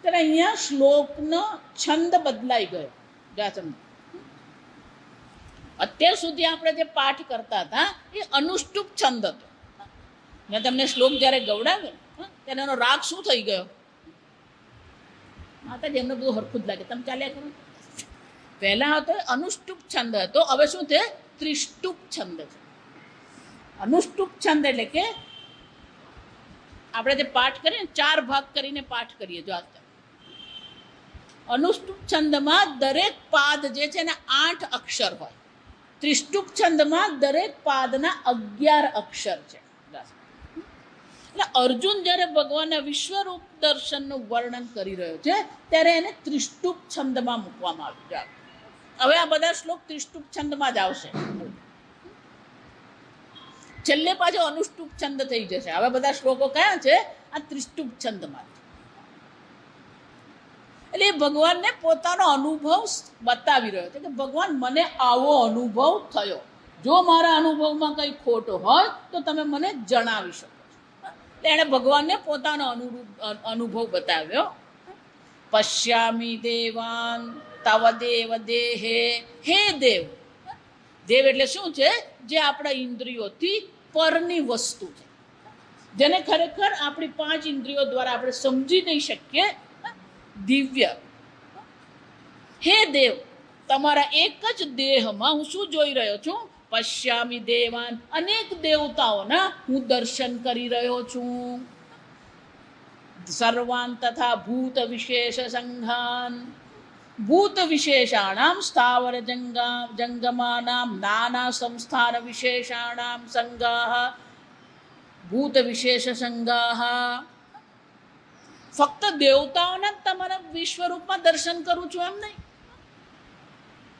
ત્યારે અહીંયા શ્લોકનો છંદ બદલાઈ ગયો. અત્યાર સુધી આપણે જે પાઠ કરતા હતા એ અનુષ્ટુપ છંદ હતો. મેં તમને શ્લોક જ્યારે ગવડાવ્યો ત્યારે એનો રાગ શું થઈ ગયો? માતાજી એમને બધું હરખું જ લાગે, તમે ચાલ્યા કરો. પહેલા હતો અનુષ્ટુપ છંદ હતો, હવે શું છે? ત્રિષ્ટુપ છંદ છે. અનુષ્ટુપ છંદ એટલે કે આપણે જે પાઠ કરીએ 4 ભાગ કરીને પાઠ કરીએ. જો અનુષ્ટુપ છંદમાં દરેક પાદ જે છે એને 8 અક્ષર હોય. ત્રિષ્ટુપ છંદમાં દરેક પાદના 11 અક્ષર છે. એટલે અર્જુન જ્યારે ભગવાનના વિશ્વરૂપ દર્શનનું વર્ણન કરી રહ્યો છે ત્યારે એને ત્રિષ્ટુપ છંદમાં મૂકવામાં આવ્યું છે. હવે આ બધા શ્લોક ત્રિષ્ટુપ છંદમાં જ આવશે. છેલ્લે પાછો અનુષ્ટુપ છંદ થઈ જશે. હવે બધા શ્લોકો કયા છે? આ ત્રિષ્ટુપ છંદમાં. એટલે એ ભગવાનને પોતાનો અનુભવ બતાવી રહ્યો છે કે ભગવાન મને આવો અનુભવ થયો. જો મારા અનુભવમાં કંઈ ખોટ હોય તો તમે મને જણાવી શકો. એણે ભગવાનને પોતાનો અનુભવ બતાવ્યો. પશ્યામી દેવાન તવ દેવ દેહે. હે દેવ. દેવ એટલે શું છે? જે આપણા ઇન્દ્રિયોથી પરની વસ્તુ છે, જેને ખરેખર આપણી 5 ઇન્દ્રિયો દ્વારા આપણે સમજી નહીં શકીએ. દિવ્ય. હે દેવ, તમારા એક જ દેહમાં હું શું જોઈ રહ્યો છું? પશ્યામી દેવાન, અનેક દેવતાઓના હું દર્શન કરી રહ્યો છું. સર્વાન તથા ભૂત વિશેષ સંઘાન. ભૂત વિશેષાણામ સ્થાવર જંગમાનામ નાના સંસ્થાન વિશેષાણામ સંગાહ. ભૂત વિશેષ સંગાહ. ફક્ત દેવતાઓના તમારા વિશ્વરૂપમાં દર્શન કરું છું એમ નહીં,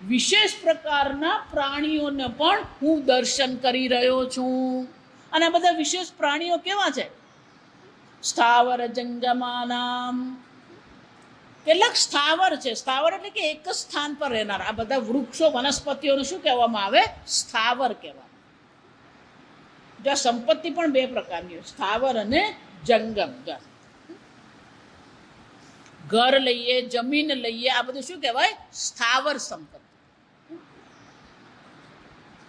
વિશેષ પ્રકારના પ્રાણીઓને પણ હું દર્શન કરી રહ્યો છું. અને આ બધા વિશેષ પ્રાણીઓ કેવા છે? સ્થાવર જંગમાનામ. કેટલાક સ્થાવર છે. સ્થાવર એટલે કે એક જ સ્થાન પર રહેનાર. આ બધા વૃક્ષો વનસ્પતિઓને શું કહેવામાં આવે? સ્થાવર કહેવામાં. જો સંપત્તિ પણ 2 પ્રકારની હોય, સ્થાવર અને જંગમ. ઘર લઈએ, જમીન લઈએ, આ બધું શું કહેવાય? સ્થાવર સંપત્તિ.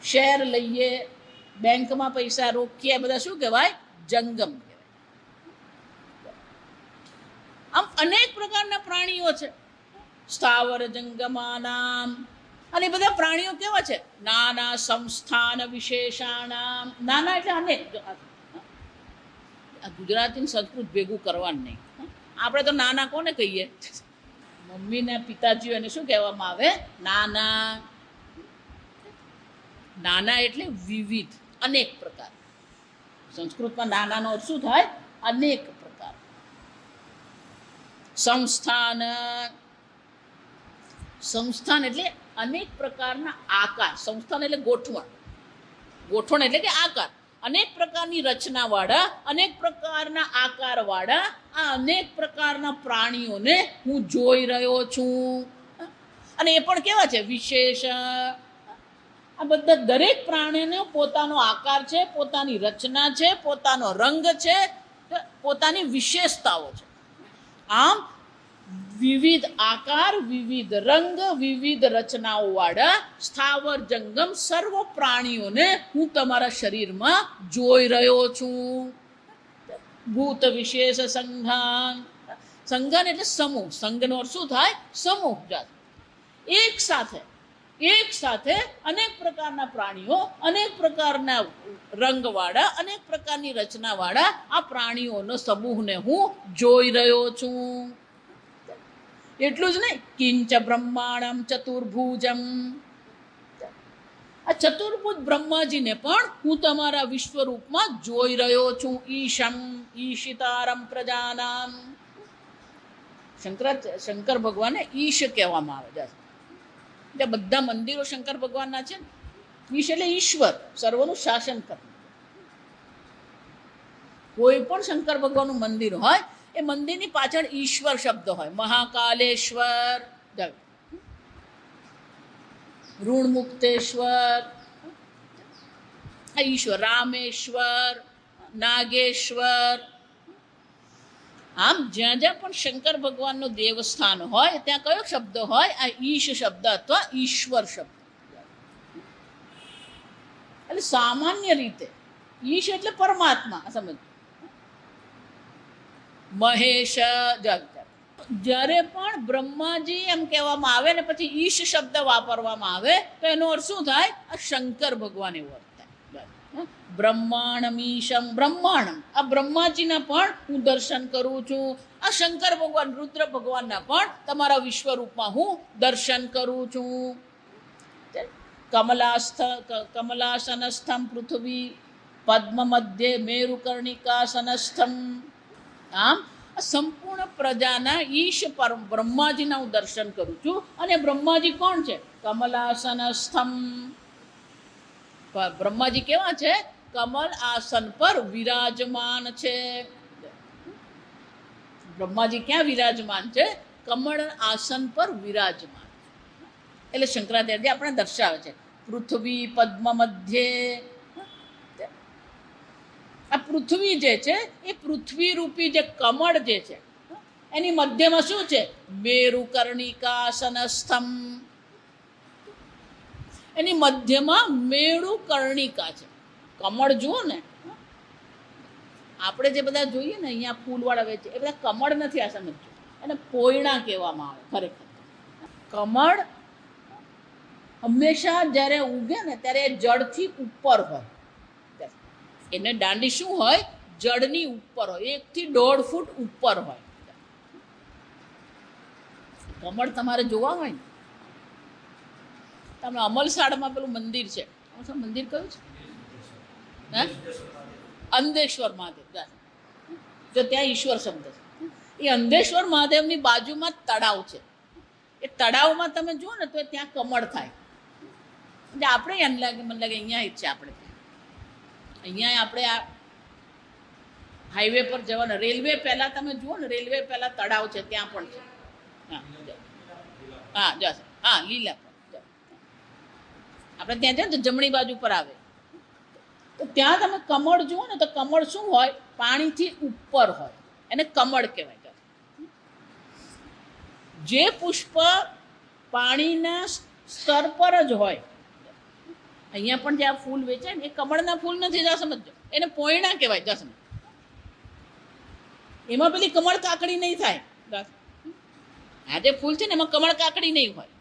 શેર લઈએ, બેંકમાં પૈસા રોકીએ, બધા શું કહેવાય? જંગમ કહેવાય. આમ અનેક પ્રકારના પ્રાણીઓ છે. સ્થાવર જંગમાનામ. અને એ બધા પ્રાણીઓ કેવા છે? નાના સંસ્થાન વિશેષાણામ. નાના એટલે અનેક. આ ગુજરાતી સંસ્કૃત ભેગું કરવાનું નહીં. આપણે તો નાના કોને કહીએ? મમ્મીને પિતાજીઓ એને શું કહેવામાં આવે? નાના. નાના એટલે વિવિધ, અનેક પ્રકાર. સંસ્કૃતમાં નાનાનો અર્થ શું થાય? અનેક પ્રકાર. સંસ્થાન. સંસ્થાન એટલે અનેક પ્રકારના આકાર. સંસ્થાન એટલે ગોઠવણ. ગોઠવણ એટલે કે આકાર. અનેક પ્રકારની રચનાવાળા, અનેક પ્રકારના આકારવાળા આ અનેક પ્રકારના પ્રાણીઓને હું જોઈ રહ્યો છું. અને એ પણ કેવા છે? વિશેષ. આ બધા દરેક પ્રાણીનો પોતાનો આકાર છે, પોતાની રચના છે, પોતાનો રંગ છે, પોતાની વિશેષતાઓ છે. આમ વિવિધ આકાર, વિવિધ રંગ, વિવિધ રચનાઓ વાળા સ્થાવર જંગમ સર્વ પ્રાણીઓને હું તમારા શરીરમાં જોઈ રહ્યો છું. ભૂત વિશેષ સંઘાન. સંઘાન એટલે સમૂહ. સંઘનો અર્થ શું થાય? સમૂહ. એક સાથે અનેક પ્રકારના પ્રાણીઓ, અનેક પ્રકારના રંગવાળા, અનેક પ્રકારની રચનાવાળા આ પ્રાણીઓનો સમૂહને હું જોઈ રહ્યો છું. એટલું જ નહીં, કિંચ બ્રહ્માણમ ચતુર્ભુજમ. આ ચતુર્ભુજ બ્રહ્માજીને પણ હું તમારા વિશ્વરૂપમાં જોઈ રહ્યો છું. ઈશમ ઈશિતારમ પ્રજાનામ. શંકર ભગવાનને ઈશ કહેવામાં આવે છે. જે બધા મંદિરો શંકર ભગવાનના છે. ઈશ એટલે ઈશ્વર, સર્વનું શાસન કરવું. કોઈ પણ શંકર ભગવાનનું મંદિર હોય એ મંદિરની પાછળ ઈશ્વર શબ્દ હોય. મહાકાલેશ્વર, ઋણમુક્તેશ્વર, આ ઈશ્વર. રામેશ્વર, નાગેશ્વર. આમ જ્યાં જ્યાં પણ શંકર ભગવાનનું દેવસ્થાન હોય ત્યાં કયો શબ્દ હોય? આ ઈશ શબ્દ અથવા ઈશ્વર શબ્દ. એટલે સામાન્ય રીતે ઈશ એટલે પરમાત્મા. સમજ. મહેશ. જ્યારે પણ બ્રહ્માજી એમ કહેવામાં આવે ને પછી ઈશ શબ્દ વાપરવામાં આવે તો એનો અર્થ શું થાય? આ શંકર ભગવાન એવો અર્થ થાય. બ્રહ્માણમીશમ. બ્રહ્માંડમ, આ બ્રહ્માજીના પણ હું દર્શન કરું છું. આ શંકર ભગવાન, રુદ્ર ભગવાનના પણ તમારા વિશ્વરૂપમાં હું દર્શન કરું છું. કમલાસનસ્થમ પૃથ્વી પદ્મ મધ્યે મેરુકર્ણિકાસનસ્થમ. આમ આ સંપૂર્ણ પ્રજાના ઈશ પર બ્રહ્માજીના હું દર્શન કરું છું. અને બ્રહ્માજી કોણ છે? કમલાસનસ્થમ. બ્રહ્માજી કેવા છે? કમલ આસન પર વિરાજમાન છે. બ્રહ્માજી ક્યાં વિરાજમાન છે? કમળ આસન પર વિરાજમાન. એટલે શંકરાચાર્ય આપણે દર્શાવે છે પૃથ્વી પદ્મ મધ્યે. આ પૃથ્વી જે છે એ પૃથ્વી રૂપી જે કમળ જે છે એની મધ્યમાં શું છે? મેરુકર્ણિકાસનસ્થમ. એની મધ્યમાં મેરુકર્ણિકા છે. કમળ જુઓ ને, આપણે જે બધા જોઈએ ને અહીંયા ફૂલવાળા વેચે એ બધા કમળ નથી. આ સમજો, એને પોયણા કહેવામાં આવે. ખરેખર કમળ હંમેશા જ્યારે ઉગે ને ત્યારે જળથી ઉપર હોય. એને દાંડી શું હોય? જળની ઉપર હોય, 1 થી 1.5 ફૂટ ઉપર હોય. કમળ તમારે જોવા હોય ને, તમે અમલસાડમાં પેલું મંદિર છે, મંદિર કયું છે? હે, અંદેશ્વર મહાદેવ. જો ત્યાં ઈશ્વર શબ્દ છે. એ અંદેશ્વર મહાદેવની બાજુમાં તળાવ છે. એ તળાવમાં તમે જુઓ ને તો ત્યાં કમળ થાય. એટલે આપણે એમ લાગે, મને લાગે અહીંયા જ છે. આપણે અહીંયા આપણે આ હાઈવે પર જવાના, રેલવે પહેલા તમે જુઓ ને, રેલવે પહેલા તળાવ છે, ત્યાં પણ છે. હા જશે. હા, લીલા પર આપણે ત્યાં જાય ને તો જમણી બાજુ પર આવે તો ત્યાં તમે કમળ જુઓ ને તો કમળ શું હોય? પાણીથી ઉપર હોય. એને કમળ કહેવાય. જે પુષ્પ પાણીના સ્તર પર જ હોય, અહીંયા પણ જે આ ફૂલ વેચાય ને એ કમળના ફૂલ નથી. જા સમજો, એને પોયણા કહેવાય. જા સમજો, એમાં પેલી કમળ કાકડી નહીં થાય. આ જે ફૂલ છે ને એમાં કમળ કાકડી નહીં હોય.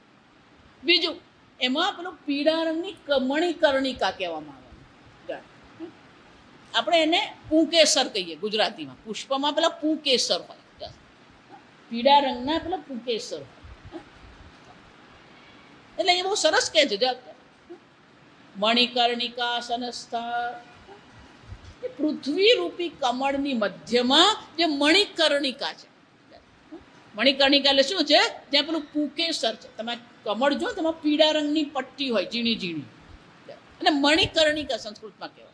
બીજું, એમાં પેલું પીળા રંગની મણિકર્ણિકા કહેવામાં આવે. આપણે એને પુંકેસર કહીએ ગુજરાતીમાં. પુષ્પમાં પેલા પુંકેસર હોય, પીળા રંગના પેલા પુંકેસર હોય. એટલે એ બહુ સરસ કહે છે મણિકર્ણિકા સનસ્થા. એ પૃથ્વી રૂપી કમળની મધ્યમાં જે મણિકર્ણિકા છે. મણિકર્ણિકા એટલે શું છે? ત્યાં પેલું પુંકેસર છે. તમે કમળ જો, તેમાં પીળા રંગની પટ્ટી હોય, ઝીણી ઝીણી, અને મણિકર્ણિકા સંસ્કૃતમાં કહેવાય.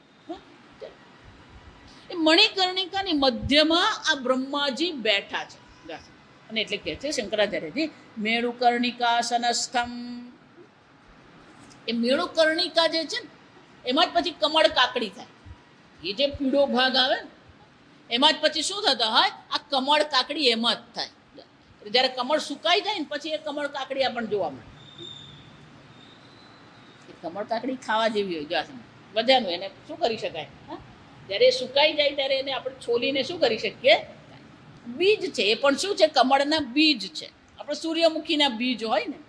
એ મણિકર્ણિકાની મધ્યમાં આ બ્રહ્માજી બેઠા છે. અને એટલે કહે છે શંકરાચાર્યજી મેરુકર્ણિકાસનસ્થમ. એ મેરુકર્ણિકા જે છે ને એમાં જ પછી કમળ કાકડી થાય. એ જે પીળો ભાગ આવે ને એમાં જ પછી શું થતા હોય? આ કમળ કાકડી એમાં જ થાય. જ્યારે કમળ સુકાઈ જાય ને પછી એ કમળ કાકડી આપણને જોવા મળે. એ કમળ કાકડી ખાવા જેવી હોય. જો બધાનું એને શું કરી શકાય? જ્યારે એ સુકાઈ જાય ત્યારે એને આપણે છોલીને શું કરી શકીએ? બીજ છે. એ પણ શું છે? કમળના બીજ છે. આપણે સૂર્યમુખીના બીજ હોય ને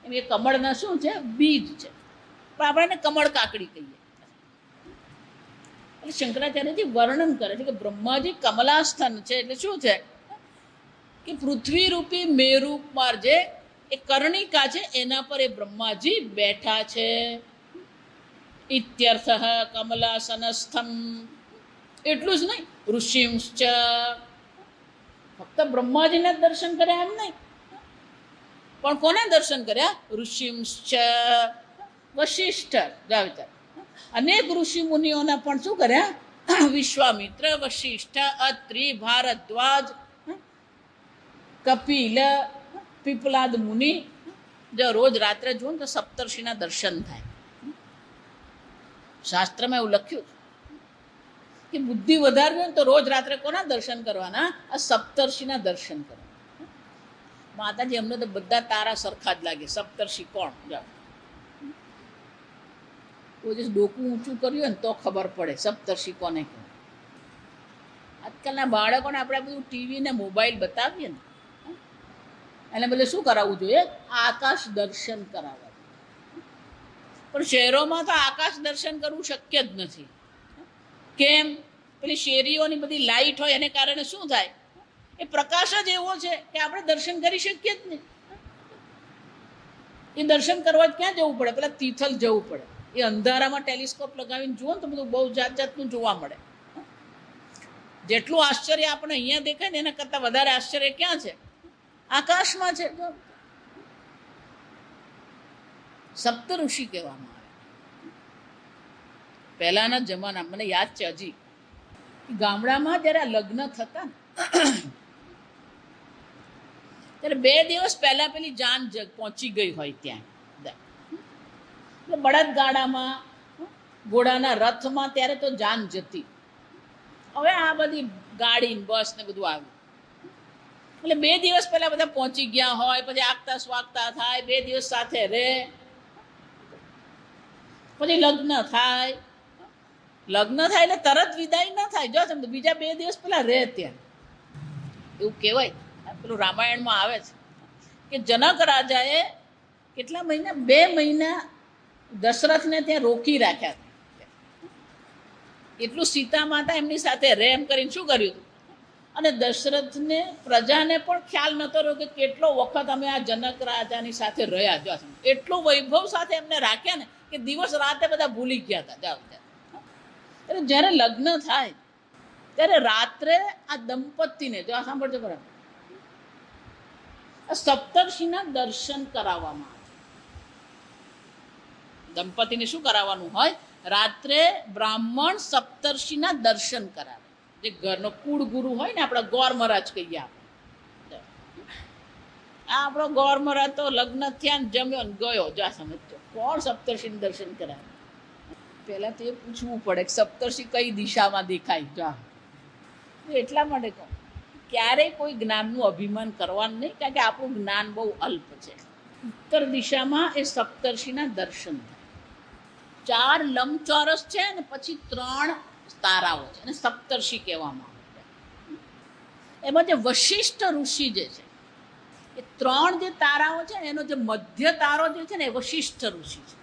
એમ એ કમળના શું છે? બીજ છે. પણ આપણે એને કમળ કાકડી કહીએ. એટલે શંકરાચાર્યજી વર્ણન કરે છે કે બ્રહ્માજી કમલાસ્થન છે. એટલે શું છે કે પૃથ્વી રૂપી મેરુ પર જે એ કર્ણિકા છે એના પર એ બ્રહ્માજી બેઠા છે. ઇત્યર્થ કમલાસનસ્થમ. એટલું જ નહીં, ઋષિંશ્ચ. ફક્ત બ્રહ્માજીને દર્શન કર્યા એમ નહીં, પણ કોને દર્શન કર્યા? ઋષિંશ્ચ, વશિષ્ઠ. જાવ અનેક ઋષિ મુનિઓના પણ શું કર્યા? વિશ્વામિત્ર, વશિષ્ઠ, અત્રિ, ભારદ્વાજ, કપિલ, પીપલાદ મુનિ. જો રોજ રાત્રે જુઓ ને તો સપ્તર્ષિના દર્શન થાય. શાસ્ત્રમાં એવું લખ્યું કે બુદ્ધિ વધારવી હોય તો રોજ રાત્રે કોના દર્શન કરવાના? આ સપ્તર્ષિના દર્શન કરવાના. માતાજી અમને તો બધા તારા સરખા જ લાગે. સપ્તર્ષિ કોણ? કોઈ દિવસ ડોકું ઊંચું કર્યું હોય ને તો ખબર પડે સપ્તર્ષિ કોને કહે. આજકાલના બાળકોને આપણે બધું ટીવી ને મોબાઈલ બતાવીએ ને એને બદલે શું કરાવવું જોઈએ? આકાશ દર્શન કરાવવા. પણ શહેરોમાં તો આકાશ દર્શન કરવું શક્ય જ નથી. કેમ? પેલી શેરીઓની બધી લાઈટ હોય એને કારણે શું થાય? એ પ્રકાશ જ એવો છે કે આપણે દર્શન કરી શકીએ જ નહીં. એ દર્શન કરવા ક્યાં જવું પડે? પેલા તિથલ જવું પડે. એ અંધારામાં ટેલિસ્કોપ લગાવીને જુઓ ને તો બધું બહુ જાત જાતનું જોવા મળે. જેટલું આશ્ચર્ય આપણે અહીંયા દેખાય ને એના કરતાં વધારે આશ્ચર્ય ક્યાં છે? આકાશમાં છે. સપ્ત ઋષિ કહેવામાં આવે. પહેલાના જમાના મને યાદ છે હજી, ગામડામાં જ્યારે લગ્ન થતા ને ત્યારે 2 દિવસ પહેલા પેલી જાન પહોંચી ગઈ હોય ત્યાં બળદગાડામાં, ઘોડાના રથમાં, ત્યારે તો જાન જતી. હવે આ બધી ગાડી બસ ને બધું આવ્યું એટલે 2 દિવસ પહેલા બધા પહોંચી ગયા હોય, પછી આગતા સ્વાગતા થાય, 2 દિવસ સાથે રહે, પછી લગ્ન થાય. લગ્ન થાય એટલે તરત વિદાય ન થાય. જો તમે બીજા 2 દિવસ પહેલા રહે ત્યાં. એવું કહેવાય, પેલું રામાયણમાં આવે છે કે જનક રાજાએ કેટલા મહિના, 2 મહિના દશરથને ત્યાં રોકી રાખ્યા. એટલું સીતા માતા એમની સાથે રહે એમ કરીને શું કર્યું હતું? અને દશરથને, પ્રજાને પણ ખ્યાલ નતો રહ્યો કે કેટલો વખત અમે આ જનક રાજાની સાથે રહ્યા. જો એટલું વૈભવ સાથે એમને રાખ્યા ને કે દિવસ રાતે બધા ભૂલી ગયા હતા. જાઓ એટલે જ્યારે લગ્ન થાય ત્યારે રાત્રે આ દંપતીને, જો આ સાંભળજો બરાબર, સપ્તર્ષિના દર્શન કરાવવામાં આવે. દંપતીને શું કરાવવાનું હોય? રાત્રે બ્રાહ્મણ સપ્તર્ષિના દર્શન કરાવે. જે ઘરનો કુળ ગુરુ હોય ને, આપણા ગોર મહારાજ કહીએ આપણે. આ આપણો ગોર મહારાજ તો લગ્ન થયા ને જમ્યો ને ગયો. જો આ સમજજો, કોણ સપ્તર્ષિનું દર્શન કરાવે? પહેલા તો એ પૂછવું પડે કે સપ્તર્ષિ કઈ દિશામાં દેખાય. જા એટલા માટે કહું, ક્યારેય કોઈ જ્ઞાનનું અભિમાન કરવાનું નહીં, કારણ કે આપણું જ્ઞાન બહુ અલ્પ છે. ઉત્તર દિશામાં એ સપ્તર્ષિના દર્શન થાય. 4 લંબચોરસ છે ને પછી 3 તારાઓ છે, અને સપ્તર્ષિ કહેવામાં આવે. એમાં જે વશિષ્ઠ ઋષિ જે છે, એ 3 જે તારાઓ છે એનો જે મધ્ય તારો જે છે ને એ વશિષ્ઠ ઋષિ છે.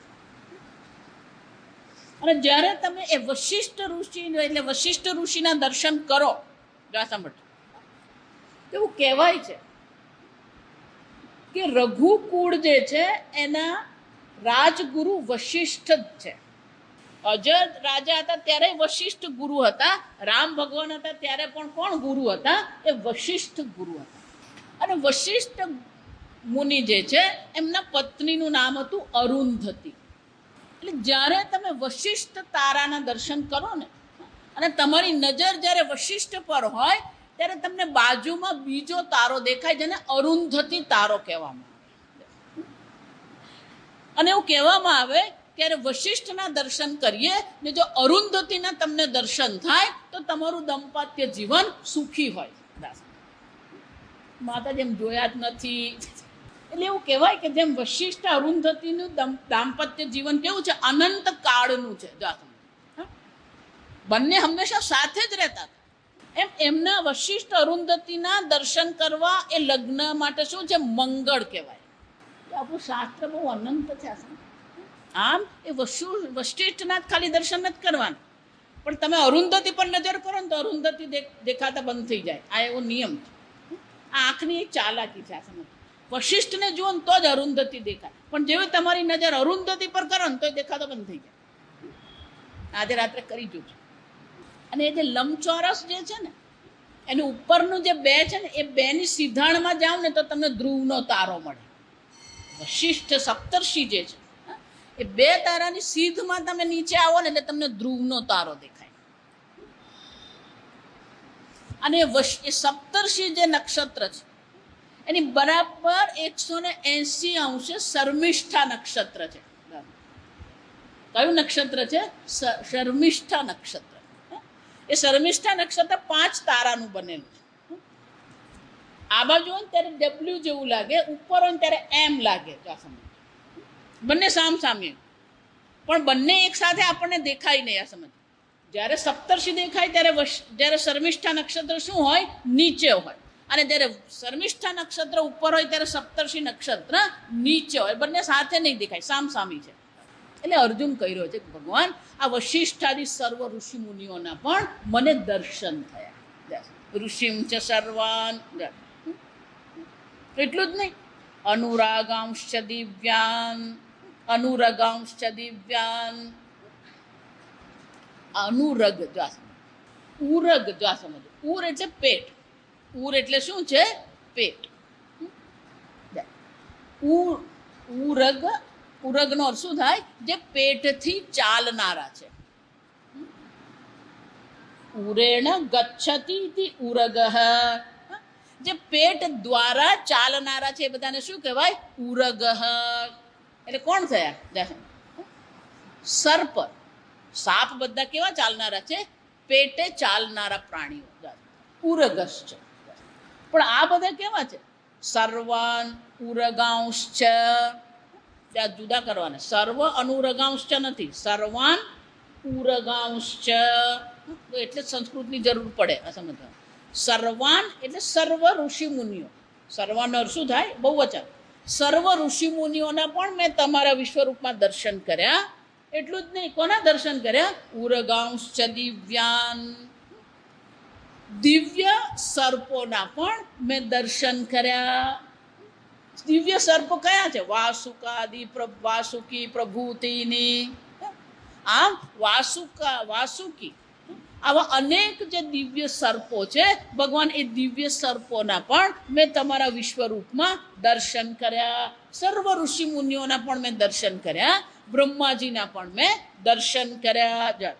અને જ્યારે તમે એ વશિષ્ઠ ઋષિ એટલે વશિષ્ઠ ઋષિના દર્શન કરો, સાંભળો, એવું કહેવાય છે કે રઘુકુળ જે છે એના રાજગુરુ વશિષ્ઠ જ છે. અજર રાજા હતા ત્યારે વશિષ્ઠ ગુરુ હતા. રામ ભગવાન હતા ત્યારે પણ કોણ ગુરુ હતા? એ વશિષ્ઠ ગુરુ હતા. અને વશિષ્ઠ મુનિ જે છે એમના પત્નીનું નામ હતું અરુંધતી. એટલે જ્યારે તમે વશિષ્ઠ તારાના દર્શન કરો ને, અને તમારી નજર જ્યારે વશિષ્ઠ પર હોય ત્યારે તમને બાજુમાં બીજો તારો દેખાય, જેને અરુંધતી તારો કહેવામાં આવે. અને એવું કહેવામાં આવે ત્યારે વશિષ્ઠના દર્શન કરીએ ને જો અરુંધતીના તમને દર્શન થાય તો તમારું દાંપત્ય જીવન સુખી હોય. માતા જેમ જોયા જ નથી, એટલે એવું કહેવાય કે જેમ વશિષ્ઠ અરુંધતીનું દાંપત્ય જીવન કેવું છે? અનંત કાળનું છે. બંને હંમેશા સાથે જ રહેતા હતા. એમ એમના વશિષ્ઠ અરુંધતીના દર્શન કરવા એ લગ્ન માટે શું છે? મંગળ કહેવાય. આપણું શાસ્ત્ર બહુ અનંત છે. આમ એ વશિષ્ઠના જ ખાલી દર્શન જ કરવાના, પણ તમે અરુંધતી પર નજર કરો ને તો અરુંધતી દેખાતા બંધ થઈ જાય. આ એવો નિયમ છે. આ આંખની એક ચાલાકી છે. આ સમજ, વશિષ્ઠને જુઓ ને તો જ અરુંધતી દેખાય, પણ જેવી તમારી નજર અરુંધતી પર કરો ને તો દેખાતો બંધ થઈ જાય. આજે રાત્રે કરી જોજો. અને એ જે લંબચોરસ જે છે ને, એની ઉપરનું જે 2 છે ને, એ 2ની સીધાણમાં જાઓ ને તો તમને ધ્રુવનો તારો મળે. વશિષ્ઠ સપ્તર્ષિ જે છે એ 2 તારાની સીધમાં તમે નીચે આવો ને એટલે તમને ધ્રુવનો તારો દેખાય. અને એ સપ્તર્ષિ જે નક્ષત્ર છે એની બરાબર 180 અંશે શર્મિષ્ઠા નક્ષત્ર છે. કયું નક્ષત્ર છે? શર્મિષ્ઠા નક્ષત્ર. એ શર્મિષ્ઠા નક્ષત્ર 5 તારાનું બનેલું છે. આ બાજુ હોય ને ત્યારે ડબલ્યુ જેવું લાગે, ઉપર હોય ને ત્યારે એમ લાગે. બંને સામસામે, પણ બંને એક સાથે આપણને દેખાય નહીં. આ સમજ, જ્યારે સપ્તર્ષિ દેખાય જ્યારે શર્મિષ્ઠા નક્ષત્ર શું હોય? નીચે હોય. અને જ્યારે શર્મિષ્ઠા નક્ષત્ર ઉપર હોય ત્યારે સપ્તર્ષિ નક્ષત્ર નીચે હોય. બંને સાથે નહીં દેખાય, સામસામી છે. એટલે અર્જુન કહી રહ્યો છે કે ભગવાન, આ વશિષ્ઠાદી સર્વ ઋષિ મુનિઓના પણ મને દર્શન થયા. ઋષિમ ચ સર્વાન. એટલું જ નહીં, અનુરાગાંશ્ચ દિવ્યાન, અનુરગાંશ્ચ દિવ્યાન. અનુરગ જો આ સમજો, ઉરગ જો આ સમજો. ઉર એટલે પેટ. ઉર એટલે શું છે? પેટ. ઉરગ, ઉરગનો અર્થ શું થાય? જે પેટથી ચાલનારા છે. ઉરેણ ગચ્છતિ ઇતિ ઉરગઃ. જે પેટ દ્વારા ચાલનારા છે એ બધાને શું કહેવાય? ઉરગઃ. એટલે કોણ થયા? સર્પ, સાપ બધા કેવા ચાલનારા છે? પેટે ચાલનારા પ્રાણીઓ, ઉરગશ્ચ. પણ આ બધા કેવા છે? સર્વાન ઉરગાંશ્ચ. ત્યાં જુદા કરવાના. સર્વ અનુરગાંશ્ચ નથી, સર્વાન ઉરગાંશ્ચ. એટલે સંસ્કૃતની જરૂર પડે આ સમજવા. સર્વાન એટલે સર્વ ઋષિ મુનિઓ. સર્વાનો શું થાય? બહુવચન. સર્વ ઋષિ મુનિઓના પણ મેં તમારા વિશ્વરૂપમાં દર્શન કર્યા. એટલું જ નહીં, કોના દર્શન કર્યા? ઉરગાંશ્ચ દિવ્યાન. દિવ્ય સર્પોના પણ મેં દર્શન કર્યા. દિવ્ય સર્પો કયા છે? વાસુકાદિ, વાસુકી પ્રભુતિની. આમ વાસુકી આવા અનેક જે દિવ્ય સર્પો છે ભગવાન, એ દિવ્ય સર્પોના પણ મેં તમારા વિશ્વરૂપમાં દર્શન કર્યા. સર્વ ઋષિ મુનિઓના પણ મેં દર્શન કર્યા. બ્રહ્માજીના પણ મેં દર્શન કર્યા.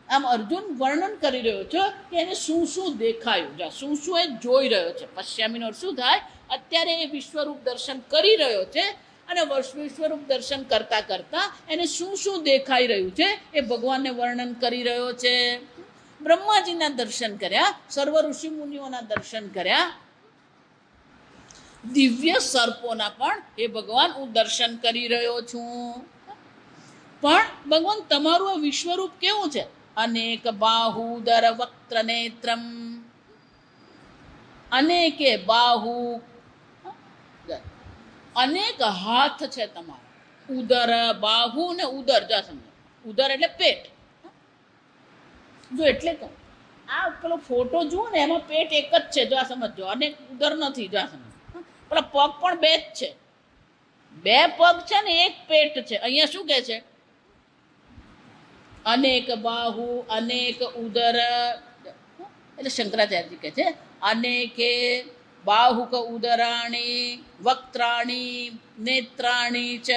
આમ અર્જુન વર્ણન કરી રહ્યો છે કે એને શું શું દેખાયું, શું શું એ જોઈ રહ્યો છે. પશ્યામીનો શું થાય? અત્યારે એ વિશ્વરૂપ દર્શન કરી રહ્યો છે અને વિશ્વરૂપ દર્શન કરતા કરતા એને શું શું દેખાઈ રહ્યું છે એ ભગવાનને વર્ણન કરી રહ્યો છે. બ્રહ્માજીના દર્શન કર્યા, સર્વ ઋષિ મુનિઓના દર્શન કર્યા, દિવ્ય સર્પોના પણ એ ભગવાન હું દર્શન કરી રહ્યો છું. પણ ભગવાન તમારું આ વિશ્વરૂપ કેવું છે? અનેક બાહુદર વક્ત્ર નેત્રમ. અનેકે બાહુ, અનેક હાથ છે તમારા. ઉદર, બાહુ ને ઉદર. જો સમજો, ઉદર એટલે પેટ. જો એટલે કહું, આ પેલો ફોટો જુઓ ને એમાં પેટ એક જ છે. જો આ સમજો, અનેક ઉદર નથી. જો આ સમજો, પેલા પગ પણ બે જ છે. બે પગ છે ને એક પેટ છે. અહીંયા શું કહે છે? અનેક બાહુ, અનેક ઉદર. એટલે શંકરાચાર્યજી કહે છે અનેકે બાહુક ઉદરાણી વક્ત્રાણી નેત્રાણી ચ.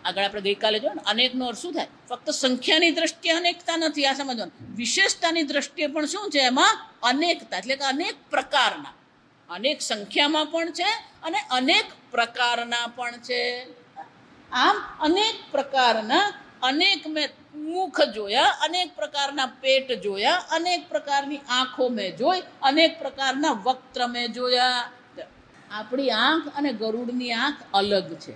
આગળ આપણે ગઈકાલે જો ને અનેકનો અર્થ શું થાય? ફક્ત સંખ્યાની દ્રષ્ટિએ અનેકતા નથી, આ સમજવાનું. વિશેષતાની દ્રષ્ટિએ પણ શું છે? એમાં અનેકતા, એટલે કે અનેક પ્રકારના. અનેક સંખ્યામાં પણ છે અને અનેક પ્રકારના પણ છે. આમ અનેક પ્રકારના, અનેક મેં મુખ જોયા, અનેક પ્રકારના પેટ જોયા, અનેક પ્રકારની આંખો મેં જોઈ, અનેક પ્રકારના વક્ત્ર મેં જોયા. આપણી આંખ અને ગરુડની આંખ અલગ છે.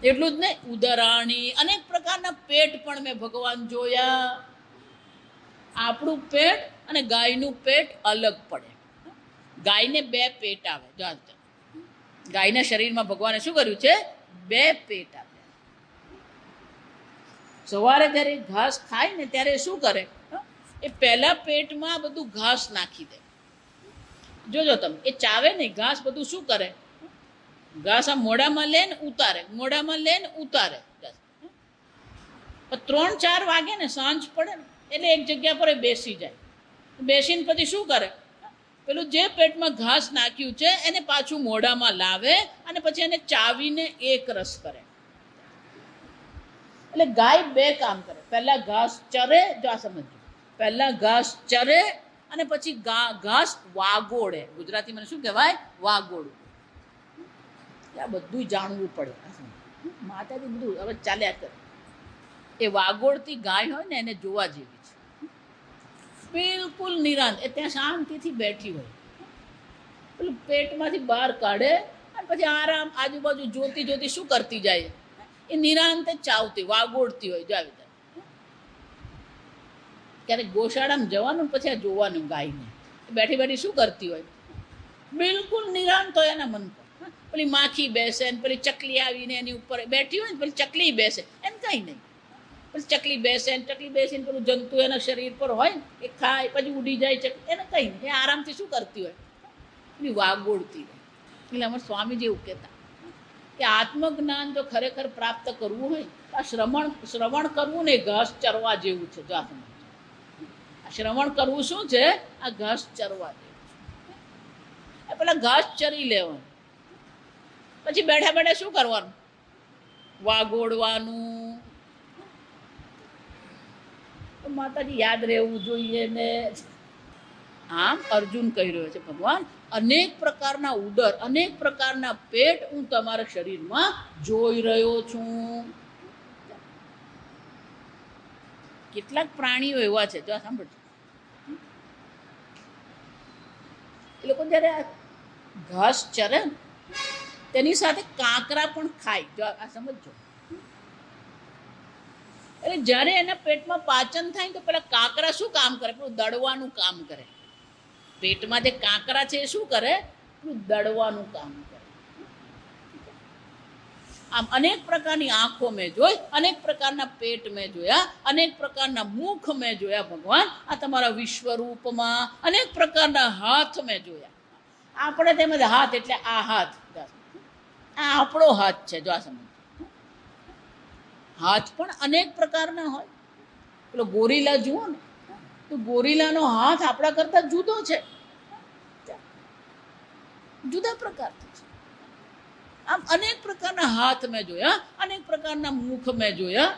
એટલું જ નહીં, ઉદરાણી, અનેક પ્રકારના પેટ પણ મેં ભગવાન જોયા. આપણું પેટ અને ગાયનું પેટ અલગ પડે. ગાયને બે પેટ આવે. ગાયના શરીરમાં ભગવાને શું કર્યું છે? બે પેટ આવે. સવારે જ્યારે ઘાસ ખાય ને ત્યારે શું કરે? એ પહેલા પેટમાં બધું ઘાસ નાખી દે. જોજો તમે, એ ચાવે નહીં ઘાસ, બધું શું કરે? ઘાસ આ મોઢામાં લે ને ઉતારે, મોઢામાં લે ને ઉતારે. 3-4 વાગે ને સાંજ પડે ને એટલે એક જગ્યા પર એ બેસી જાય. બેસીને પછી શું કરે? પેલું જે પેટમાં ઘાસ નાખ્યું છે એને પાછું મોઢામાં લાવે અને પછી એને ચાવીને એક રસ કરે. એટલે ગાય બે કામ કરે. પહેલા ઘાસ ચરે. જો આ સમજો, પહેલા ઘાસ ચરે અને પછી ઘાસ વાગોડે. ગુજરાતીમાં શું કહેવાય? વાગોડું. આ બધું જાણવું પડે. માતાજી બધું હવે ચાલ્યા કરે. એ વાગોળતી ગાય હોય ને એને જોવા જેવી છે. બિલકુલ નિરાંત. એ ત્યાં શાંતિથી બેઠી હોય. પેલું પેટમાંથી બહાર કાઢે અને પછી આરામ આજુબાજુ જોતી જોતી શું કરતી જાય? એ નિરાંતે ચાવતી, વાગોળતી હોય. જાવી જાય ક્યારેક ગોશાળામાં જવાનું પછી આ જોવાનું ગાયને બેઠી બેઠી શું કરતી હોય. બિલકુલ નિરાંત હોય એના મન પર. પેલી માખી બેસે ને પેલી ચકલી આવીને એની ઉપર બેઠી હોય ને પેલી ચકલી બેસે, એમ કંઈ નહીં. પછી ચકલી બેસે ને ચકલી બેસીને પેલું જંતુ એના શરીર પર હોય ને એ ખાય પછી ઉડી જાય. એને કંઈ નહીં. એ આરામથી શું કરતી હોય? એની વાગોળતી હોય. એટલે અમારા સ્વામીજી એવું કહેતા કે આત્મજ્ઞાન જો ખરેખર પ્રાપ્ત કરવું હોય તો આ શ્રવણ કરવું ને ઘાસ ચરવા જેવું છે. જો આ શ્રવણ કરવું શું છે? આ ઘાસ ચરવા જેવું છે. પેલા ઘાસ ચરી લેવાનું, પછી બેઠા બેઠા શું કરવાનું? વાગોડવાનું. માતાજી યાદ રહેવું જોઈએ ને. આમ અર્જુન કહી રહ્યો છે, ભગવાન અનેક પ્રકારના ઉદર, અનેક પ્રકારના પેટ હું તમારા શરીરમાં જોઈ રહ્યો છું. કેટલાક પ્રાણીઓ એવા છે, જો સાંભળજો, એ લોકો જયારે આ ઘાસ ચરે તેની સાથે કાંકરા પણ ખાય. જો આ સમજો, એટલે જ્યારે એના પેટમાં પાચન થાય તો પેલા કાંકરા શું કામ કરે? પેલું દળવાનું કામ કરે. પેટમાં જે કાંકરા છે એ શું કરે? પેલું દળવાનું કામ કરે. આમ અનેક પ્રકારની આંખો મેં જોઈ, અનેક પ્રકારના પેટ મેં જોયા, અનેક પ્રકારના મુખ મેં જોયા ભગવાન આ તમારા વિશ્વરૂપમાં. અનેક પ્રકારના હાથ મેં જોયા. આપણે તેમજ હાથ એટલે આ હાથ, આ આપણો હાથ છે. જો આ સમજ, હાથ પણ અનેક પ્રકારના હોય. પેલો ગોરીલા જુઓ ને, તો ગોરીલાનો હાથ આપણા કરતા જુદો છે, જુદા પ્રકારથી છે. આમ અનેક પ્રકારના હાથ મેં જોયા, અનેક પ્રકારના મુખ મેં જોયા.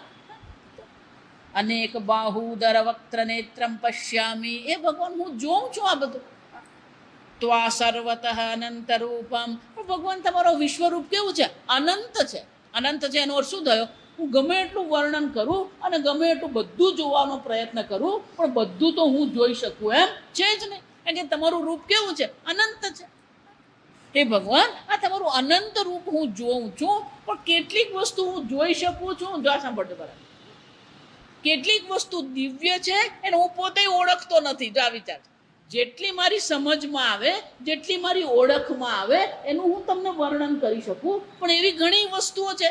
અનેક બાહુદર વક્ત્ર નેત્રમ પશ્યામી. એ ભગવાન હું જોઉં છું આ બધું. ત્વા સર્વતઃ અનંત રૂપમ. પણ ભગવાન તમારો વિશ્વરૂપ કેવું છે? અનંત છે. અનંત છે એનો અર્થ શું થયો? હું ગમે એટલું વર્ણન કરું અને ગમે એટલું બધું જોવાનો પ્રયત્ન કરું, પણ બધું તો હું જોઈ શકું એમ છે જ નહીં. કારણ કે તમારું રૂપ કેવું છે? અનંત છે. હે ભગવાન, આ તમારું અનંત રૂપ હું જોઉં છું, પણ કેટલીક વસ્તુ હું જોઈ શકું છું. જો સાંભળજો બરાબર, કેટલીક વસ્તુ દિવ્ય છે એને હું પોતે ઓળખતો નથી. જો આ વિચાર, જેટલી મારી સમજમાં આવે, જેટલી મારી ઓળખમાં આવે એનું હું તમને વર્ણન કરી શકું, પણ એવી ઘણી વસ્તુઓ છે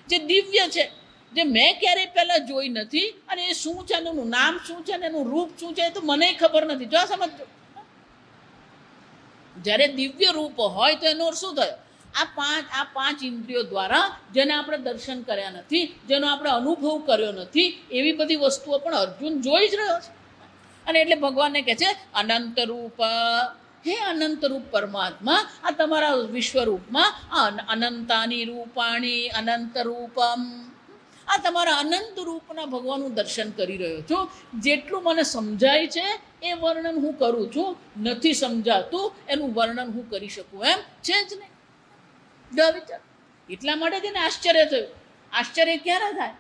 જે દિવ્ય છે, જે મેં ક્યારેય પહેલા જોઈ નથી. અને એ શું છે, એનું નામ શું છે, એનું રૂપ શું છે, એ તો મને ખબર નથી. જો આ સમજો, જ્યારે દિવ્ય રૂપ હોય તો એનો શું થયો? આ પાંચ ઇન્દ્રિયો દ્વારા જેને આપણે દર્શન કર્યા નથી, જેનો આપણે અનુભવ કર્યો નથી, એવી બધી વસ્તુઓ પણ અર્જુન જોઈ જ રહ્યો છે. અને એટલે ભગવાનને કહે છે અનંત રૂપ. હે અનંત રૂપ પરમાત્મા, આ તમારા વિશ્વરૂપમાં અનંતાની રૂપાણી અનંત રૂપમ. આ તમારા અનંત રૂપના ભગવાનનું દર્શન કરી રહ્યો છું. જેટલું મને સમજાય છે એ વર્ણન હું કરું છું, નથી સમજાતું એનું વર્ણન હું કરી શકું એમ છે જ નહીં. વિચાર, એટલા માટે તેને આશ્ચર્ય થયું. આશ્ચર્ય ક્યારે થાય?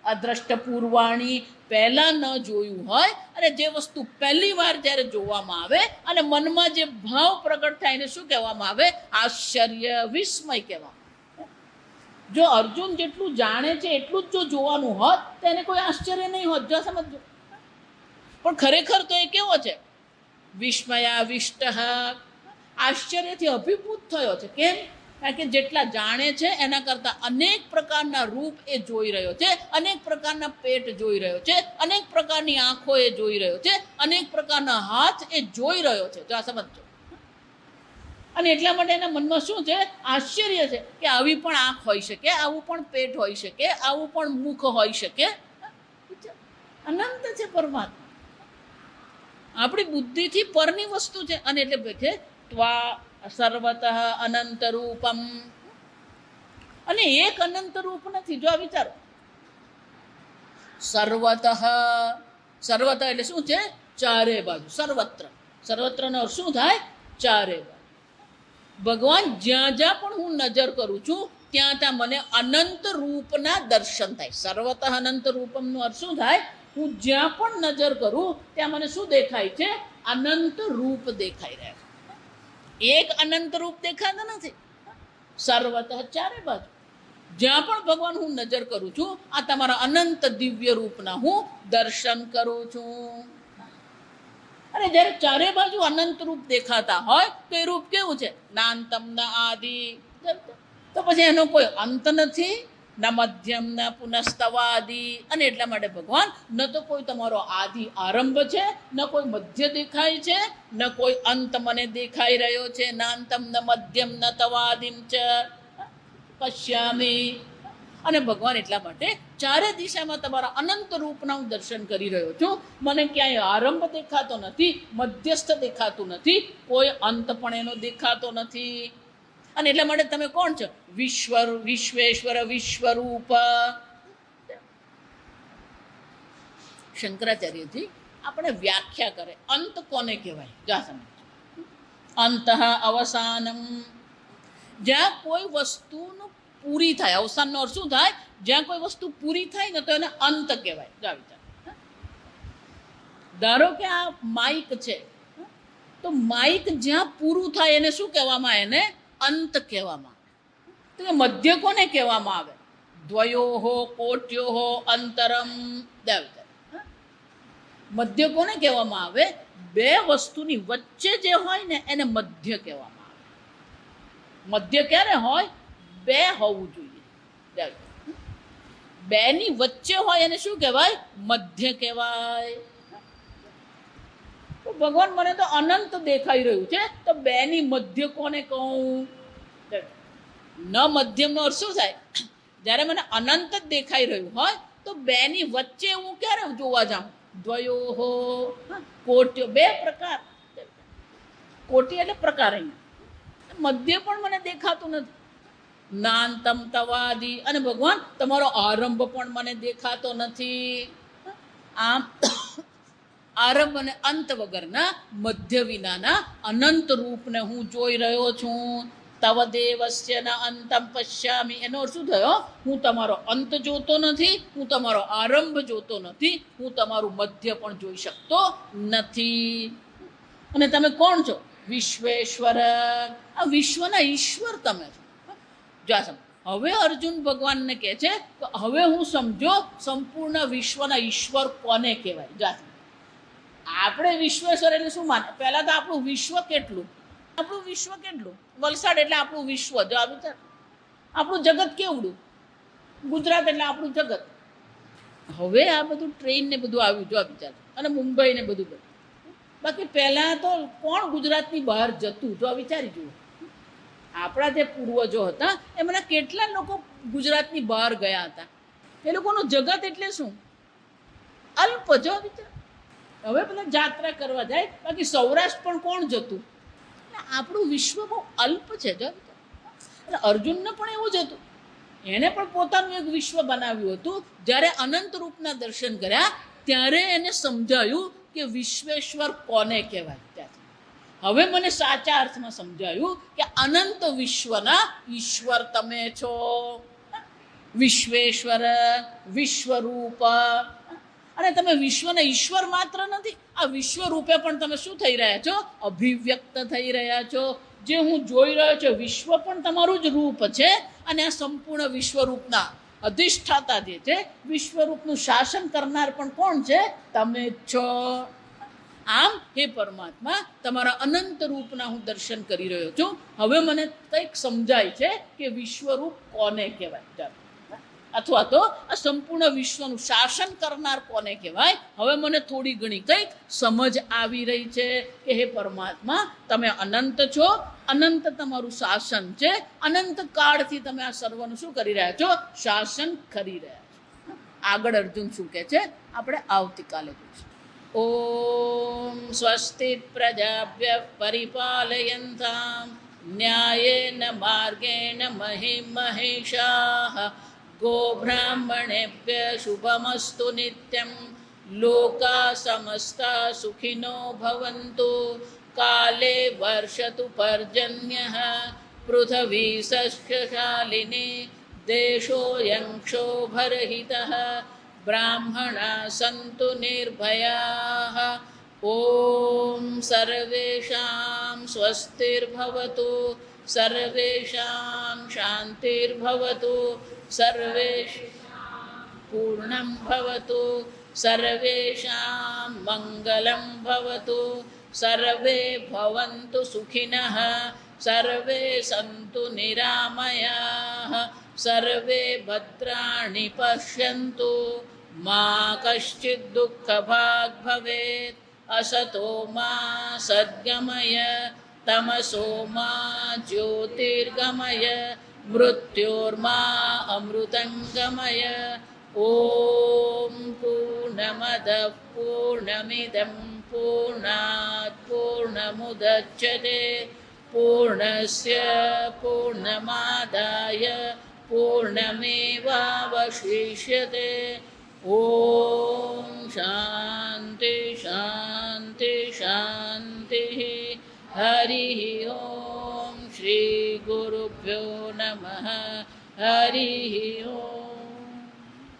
અદ્રષ્ટ પૂર્વાણી, પહેલા ન જોયું હોય અને જે વસ્તુ પહેલી વાર જ્યારે જોવામાં આવે અને મનમાં જે ભાવ પ્રગટ થાય એને શું કહેવામાં આવે? આશ્ચર્ય, વિસ્મય કહેવામાં. જો અર્જુન જેટલું જાણે છે એટલું જ જો જોવાનું હોત તો એને કોઈ આશ્ચર્ય નહીં હોત. જો સમજો, પણ ખરેખર તો એ કેવો છે? વિસ્મયાવિષ્ટ, આશ્ચર્યથી અભિભૂત થયો છે. કેમ? કારણ કે જેટલા જાણે છે એના કરતાં અનેક પ્રકારના રૂપ એ જોઈ રહ્યો છે, અનેક પ્રકારના પેટ જોઈ રહ્યો છે, અનેક પ્રકારની આંખો એ જોઈ રહ્યો છે, અનેક પ્રકારના હાથ એ જોઈ રહ્યો છે. જો આ સમજો, અને એટલા માટે એના મનમાં શું છે? આશ્ચર્ય છે કે આવી પણ આંખ હોઈ શકે, આવું પણ પેટ હોઈ શકે, આવું પણ મુખ હોઈ શકે. અનંત છે પરમાત્મા, આપણી બુદ્ધિથી પરની વસ્તુ છે. અને એટલે છે ત્વા સર્વતઃ અનંત રૂપમ. અને એક અનંત રૂપ નથી. જો આ વિચારો, સર્વતઃ, સર્વતઃ એટલે શું છે? ચારે બાજુ. સર્વત્ર, સર્વત્રનો શું થાય? ચારે બાજુ. ભગવાન જ્યાં જ્યાં પણ હું નજર કરું છું ત્યાં ત્યાં મને અનંત રૂપના દર્શન થાય. સર્વતઃ અનંત રૂપમનો અર્થ શું થાય? હું જ્યાં પણ નજર કરું ત્યાં મને શું દેખાય છે? અનંત રૂપ દેખાઈ રહ્યા છે. એક અનંત રૂપ દેખાતા નથી. સર્વતઃ, ચારે બાજુ જ્યાં પણ ભગવાન હું નજર કરું છું આ તમારા અનંત દિવ્ય રૂપના હું દર્શન કરું છું. અને જ્યારે ચારે બાજુ અનંત રૂપ દેખાતા હોય તો એ રૂપ કેવું છે? નાંતમ ન આદિ. તો પછી એનો કોઈ અંત નથી, ન મધ્યમ ન પુનસ્તવાદી. અને એટલા માટે ભગવાન ન તો કોઈ તમારો આદિ આરંભ છે, ન કોઈ મધ્ય દેખાય છે, ન કોઈ અંત મને દેખાઈ રહ્યો છે. નાંતમ ન મધ્યમ ન તવાદિમ ચ પશ્યામી. અને ભગવાન એટલા માટે ચારે દિશામાં તમારા અનંત રૂપના હું દર્શન કરી રહ્યો છું. મને ક્યાંય આરંભ દેખાતો નથી, મધ્યસ્થ દેખાતું નથી, કોઈ અંત પણ એનો દેખાતો નથી. અને એટલા માટે તમે કોણ છો? વિશ્વેશ્વર વિશ્વરૂપ. શંકરાચાર્યજી આપણે વ્યાખ્યા કરે અંત કોને કહેવાય. જા સમજ. અંત અવસાનમ, જ્યાં કોઈ વસ્તુનું પૂરી થાય. અવસાનનો અર્થ શું થાય? જ્યાં કોઈ વસ્તુ પૂરી થાય ને તો એને અંત કહેવાય. જા વિચાર. ધારો કે આ માઇક છે, તો માઇક જ્યાં પૂરું થાય એને શું કહેવામાં? એને અંત કહેવામાં. તો મધ્ય કોને કહેવામાં આવે? દ્વયોહો કોટ્યોહો અંતરમ. મધ્ય કોને કહેવામાં આવે? બે વસ્તુની વચ્ચે જે હોય ને એને મધ્ય કહેવામાં આવે. મધ્ય ક્યારે હોય? બે હોવું જોઈએ. બેની વચ્ચે હોય એને શું કહેવાય? મધ્ય કહેવાય. તો ભગવાન મને તો અનંત દેખાઈ રહ્યું છે, તો બેની મધ્ય કોને કહું? ન મધ્યમનો અર્થ શું થાય? જ્યારે મને અનંત જ દેખાઈ રહ્યું હોય તો બેની વચ્ચે હું ક્યારે જોવા જાઉં? દ્વયોહો કોટ્યો, બે પ્રકાર. કોટી એટલે પ્રકાર. અહીંયા મધ્ય પણ મને દેખાતું નથી. નાંતમ તવાદી. અને ભગવાન તમારો આરંભ પણ મને દેખાતો નથી. આમ આરંભ અને અંત વગરના મધ્ય વિનાના અનંત રૂપને હું જોઈ રહ્યો છું. તવ દેવસ્ય ન અંતમ પશ્યામી. એનો અર્થ શું થયો? હું તમારો અંત જોતો નથી, હું તમારો આરંભ જોતો નથી, હું તમારું મધ્ય પણ જોઈ શકતો નથી. અને તમે કોણ છો? વિશ્વેશ્વર. આ વિશ્વના ઈશ્વર તમે છો. જા સમજ. હવે અર્જુન ભગવાનને કહે છે કે હવે હું સમજો સંપૂર્ણ વિશ્વના ઈશ્વર કોને કહેવાય. જા સમજ. આપણે વિશ્વેશ્વર એટલે શું માને? પહેલા તો આપણું વિશ્વ કેટલું? આપણું વિશ્વ કેટલું? વલસાડ એટલે આપણું વિશ્વ. જો આ વિચાર. આપણું જગત કેવડું? ગુજરાત એટલે આપણું જગત. હવે આ બધું ટ્રેન ને બધું આવ્યું. જો આ વિચાર. અને મુંબઈ ને બધું. બાકી પહેલા તો કોણ ગુજરાતની બહાર જતું? જો આ વિચારી જુઓ. આપણા જે પૂર્વજો હતા એમના કેટલા લોકો ગુજરાતની બહાર ગયા હતા. એ લોકોનું જગત એટલે શું? અલ્પ. જો વિચાર. હવે બધા જાત્રા કરવા જાય, બાકી સૌરાષ્ટ્ર પણ કોણ જતું? આપણું વિશ્વ બહુ અલ્પ છે. જો એટલે અર્જુનને પણ એવું જ હતું. એને પણ પોતાનું એક વિશ્વ બનાવ્યું હતું. જ્યારે અનંત રૂપના દર્શન કર્યા ત્યારે એને સમજાયું કે વિશ્વેશ્વર કોને કહેવાય. ત્યાંથી હવે મને સાચા અર્થમાં સમજાયું કે અનંત વિશ્વના ઈશ્વર તમે છો. વિશ્વેશ્વર વિશ્વરૂપ. અને તમે વિશ્વના ઈશ્વર માત્ર નથી, આ વિશ્વ રૂપે પણ તમે શું થઈ રહ્યા છો? અભિવ્યક્ત થઈ રહ્યા છો. જે હું જોઈ રહ્યો છું વિશ્વ પણ તમારું જ રૂપ છે. અને આ સંપૂર્ણ વિશ્વરૂપના અધિષ્ઠાતા જે છે, વિશ્વરૂપનું શાસન કરનાર પણ કોણ છે? તમે જ છો. આમ હે પરમાત્મા, તમારા અનંત રૂપના હું દર્શન કરી રહ્યો છું. હવે મને કંઈક સમજાય છે કે વિશ્વરૂપ કોને કહેવાય, અથવા તો આ સંપૂર્ણ વિશ્વનું શાસન કરનાર કોને કહેવાય. હવે મને થોડી ઘણી કંઈક સમજ આવી રહી છે કે હે પરમાત્મા, તમે અનંત છો, અનંત તમારું શાસન છે, અનંત કાળથી તમે આ સર્વનું શું કરી રહ્યા છો? શાસન કરી રહ્યા છો. આગળ અર્જુન શું કહે છે આપણે આવતીકાલે જોઈશું. ઓમ સ્વસ્તિ પ્રજાભ્ય પરિપાલયન્તામ ન્યાયેન માર્ગેણ મહિમ મહેશાઃ ગોબ્રાહ્મણેભ્ય શુભમસ્તુ નિત્યં લોકા સમસ્તા સુખિનો ભવન્તુ કાલે વર્ષતુ પર્જન્યઃ પૃથ્વી સસ્યશાલિની દેશોऽયં ક્ષોભરહિતઃ બ્રાહ્મણા સંતુ નિર્ભયાઃ ઓમ સર્વેષાં સ્વસ્તિર્ભવતુ સર્વેષાં શાંતિર્ભવતુ સર્વેષાં પૂર્ણં ભવતુ સર્વેષાં મંગલં ભવતુ સર્વે ભવन्तુ સુખિનઃ સર્વે સन्तુ નિરામયાઃ सर्वे भद्राणि पश्यन्तु मा कश्चित् दुःखभाग् भवेत् असतो मा सद्गमय तमसो मा ज्योतिर्गमय मृत्योर्मा अमृतङ्गमय ॐ पूर्णमदः पूर्णमिदं पूर्णात् पूर्णमुदच्यते पूर्णस्य पूर्णमादाय पूर्णमेवावशिष्यते ॐ शान्ति शान्ति शान्तिः हरिः ॐ श्रीगुरुभ्यो नमः हरिः ॐ